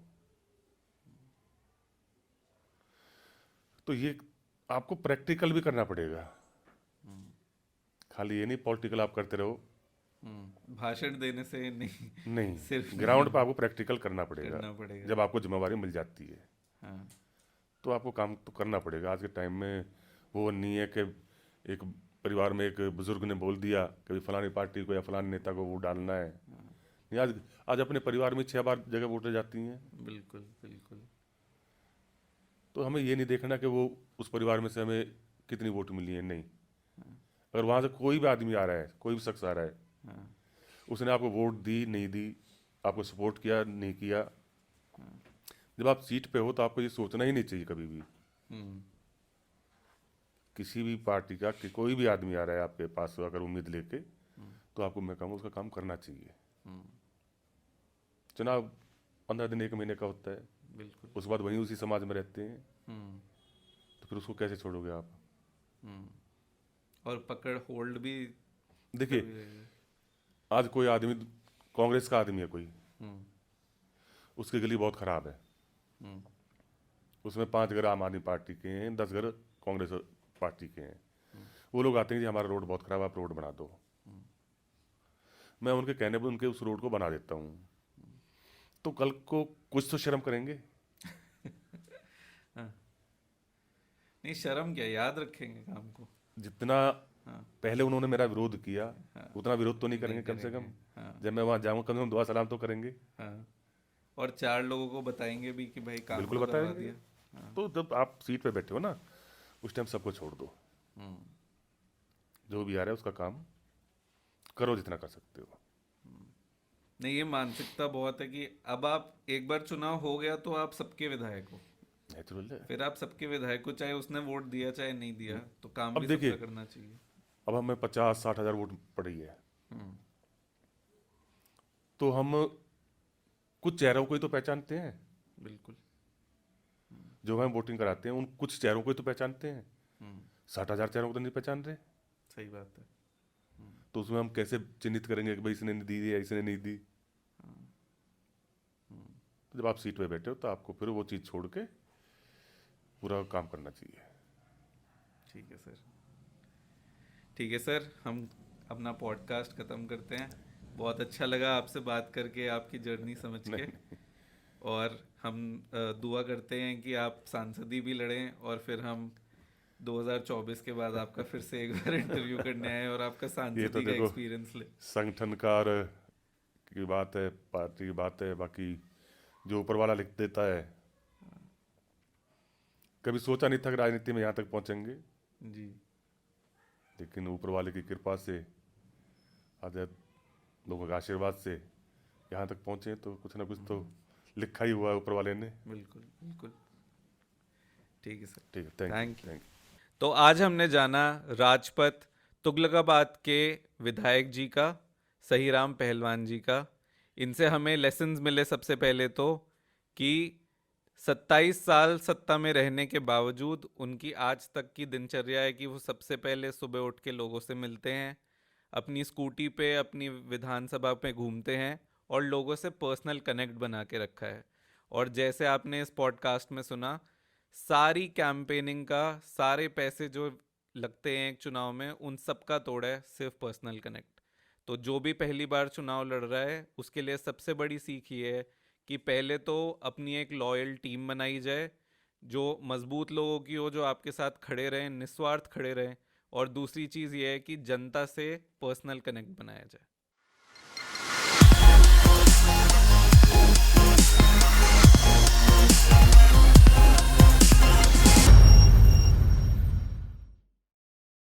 तो ये आपको प्रैक्टिकल भी करना पड़ेगा, खाली ये नहीं पॉलिटिकल आप करते रहो। भाषण देने से नहीं, नहीं, सिर्फ ग्राउंड पर आपको प्रैक्टिकल करना पड़ेगा। करना पड़ेगा। जब आपको जिम्मेवारी मिल जाती है हाँ। तो आपको काम तो करना पड़ेगा। आज के टाइम में वो नहीं है कि एक परिवार में एक बुजुर्ग ने बोल दिया कि फलानी पार्टी को या फलाने नेता को वोट डालना है। नहीं, आज आज अपने परिवार में 6 बार जगह वोटें जाती हैं। बिल्कुल बिल्कुल। तो हमें ये नहीं देखना कि वो उस परिवार में से हमें कितनी वोट मिली है, नहीं। अगर वहाँ से कोई भी आदमी आ रहा है, कोई भी शख्स आ रहा है, हाँ। उसने आपको वोट दी नहीं दी, आपको सपोर्ट किया नहीं किया, जब आप सीट पे हो तो आपको ये सोचना ही नहीं चाहिए कभी भी हम्म। किसी भी पार्टी का कि कोई भी आदमी आ रहा है आपके पास अगर उम्मीद लेके, तो आपको मैं कहूँगा उसका काम करना चाहिए। चुनाव 15 दिन 1 महीने का होता है, बिल्कुल। उसके बाद वहीं उसी समाज में रहते हैं, हम्म। तो फिर उसको कैसे छोड़ोगे आप। और पकड़ होल्ड भी देखिए, तभी रहेगी। आज कोई आदमी कांग्रेस का आदमी है कोई, हम्म। उसकी गली बहुत खराब है, हम्म। उसमें 5 घर आम आदमी पार्टी के हैं, 10 घर कांग्रेस पार्टी के हैं। वो लोग आते हैं कि हमारा रोड बहुत खराब है, आप रोड बना दो। मैं उनके कहने पर उनके उस रोड को बना देता हूँ, तो कल को कुछ तो शर्म करेंगे। हाँ। नहीं, शर्म क्या, याद रखेंगे काम को। जितना हाँ। पहले उन्होंने मेरा विरोध किया, हाँ। उतना विरोध तो नहीं करेंगे कम से कम। हाँ। जब मैं वहाँ जाऊँगा कम से कम दुआ सलाम तो करेंगे। हाँ। और 4 लोगों को बताएंगे भी कि भाई काम बिल्कुल तो करवा बताएंगे। दिया। हाँ। तो जब आप सीट पे बैठे हो ना, उस टाइम सबको छोड़ दो, जो भी आ रहा है उसका काम करो जितना कर सकते हो। नहीं, ये मानसिकता बहुत है कि अब आप एक बार चुनाव हो गया तो आप सबके विधायक हो, नेचुरल है। फिर आप सबके विधायक को, चाहे उसने वोट दिया चाहे नहीं दिया, तो काम अब भी देखिए, सबका करना चाहिए। अब हमें 50-60 हज़ार वोट पड़ी है, तो हम कुछ चेहरों को ही तो पहचानते हैं। बिल्कुल। जो हम वोटिंग कराते हैं उन कुछ चेहरों को ही तो पहचानते हैं, हम्म, 60,000 चेहरों को तो नहीं पहचान रहे। सही बात है। तो उसमें हम कैसे चिन्हित करेंगे कि भाई इसने नहीं दी या इसने नहीं दी। तो जब आप सीट पे बैठे हो तो आपको फिर वो चीज़ छोड़ के पूरा काम करना चाहिए। ठीक है सर। ठीक है सर, हम अपना पॉडकास्ट ख़त्म करते हैं। बहुत अच्छा लगा आपसे बात करके, आपकी जर्नी समझ के। नहीं, और हम दुआ करते हैं कि आप सांसदी भी लड़ें और फिर हम 2024 के बाद आपका फिर से एक बार इंटरव्यू करने आए और आपका ये तो सांसदी का देखो एक्सपीरियंस ले। संगठनकार की बात है, पार्टी की बात है, बाकी जो ऊपर वाला लिख देता है। कभी सोचा नहीं था कि राजनीति में यहाँ तक पहुँचेंगे, जी। लेकिन ऊपर वाले की कृपा से, आदर लोगों के आशीर्वाद से यहाँ तक पहुँचे। तो कुछ ना कुछ तो लिखा ही हुआ है ऊपर वाले ने। बिल्कुल बिल्कुल। ठीक है सर। ठीक है, thank you, thank you. Thank you. तो आज हमने जाना राजपथ तुगलकाबाद के विधायक जी का, सहीराम पहलवान जी का। इनसे हमें लेसन्स मिले सबसे पहले तो कि 27 साल सत्ता में रहने के बावजूद उनकी आज तक की दिनचर्या है कि वो सबसे पहले सुबह उठ के लोगों से मिलते हैं, अपनी स्कूटी पे अपनी विधानसभा पे घूमते हैं और लोगों से पर्सनल कनेक्ट बना के रखा है। और जैसे आपने इस पॉडकास्ट में सुना, सारी कैंपेनिंग का, सारे पैसे जो लगते हैं एक चुनाव में, उन सब का तोड़ा है सिर्फ पर्सनल कनेक्ट। तो जो भी पहली बार चुनाव लड़ रहा है उसके लिए सबसे बड़ी सीख ये है कि पहले तो अपनी एक लॉयल टीम बनाई जाए, जो मजबूत लोगों की हो, जो आपके साथ खड़े रहें, निस्वार्थ खड़े रहें। और दूसरी चीज़ ये है कि जनता से पर्सनल कनेक्ट बनाया जाए।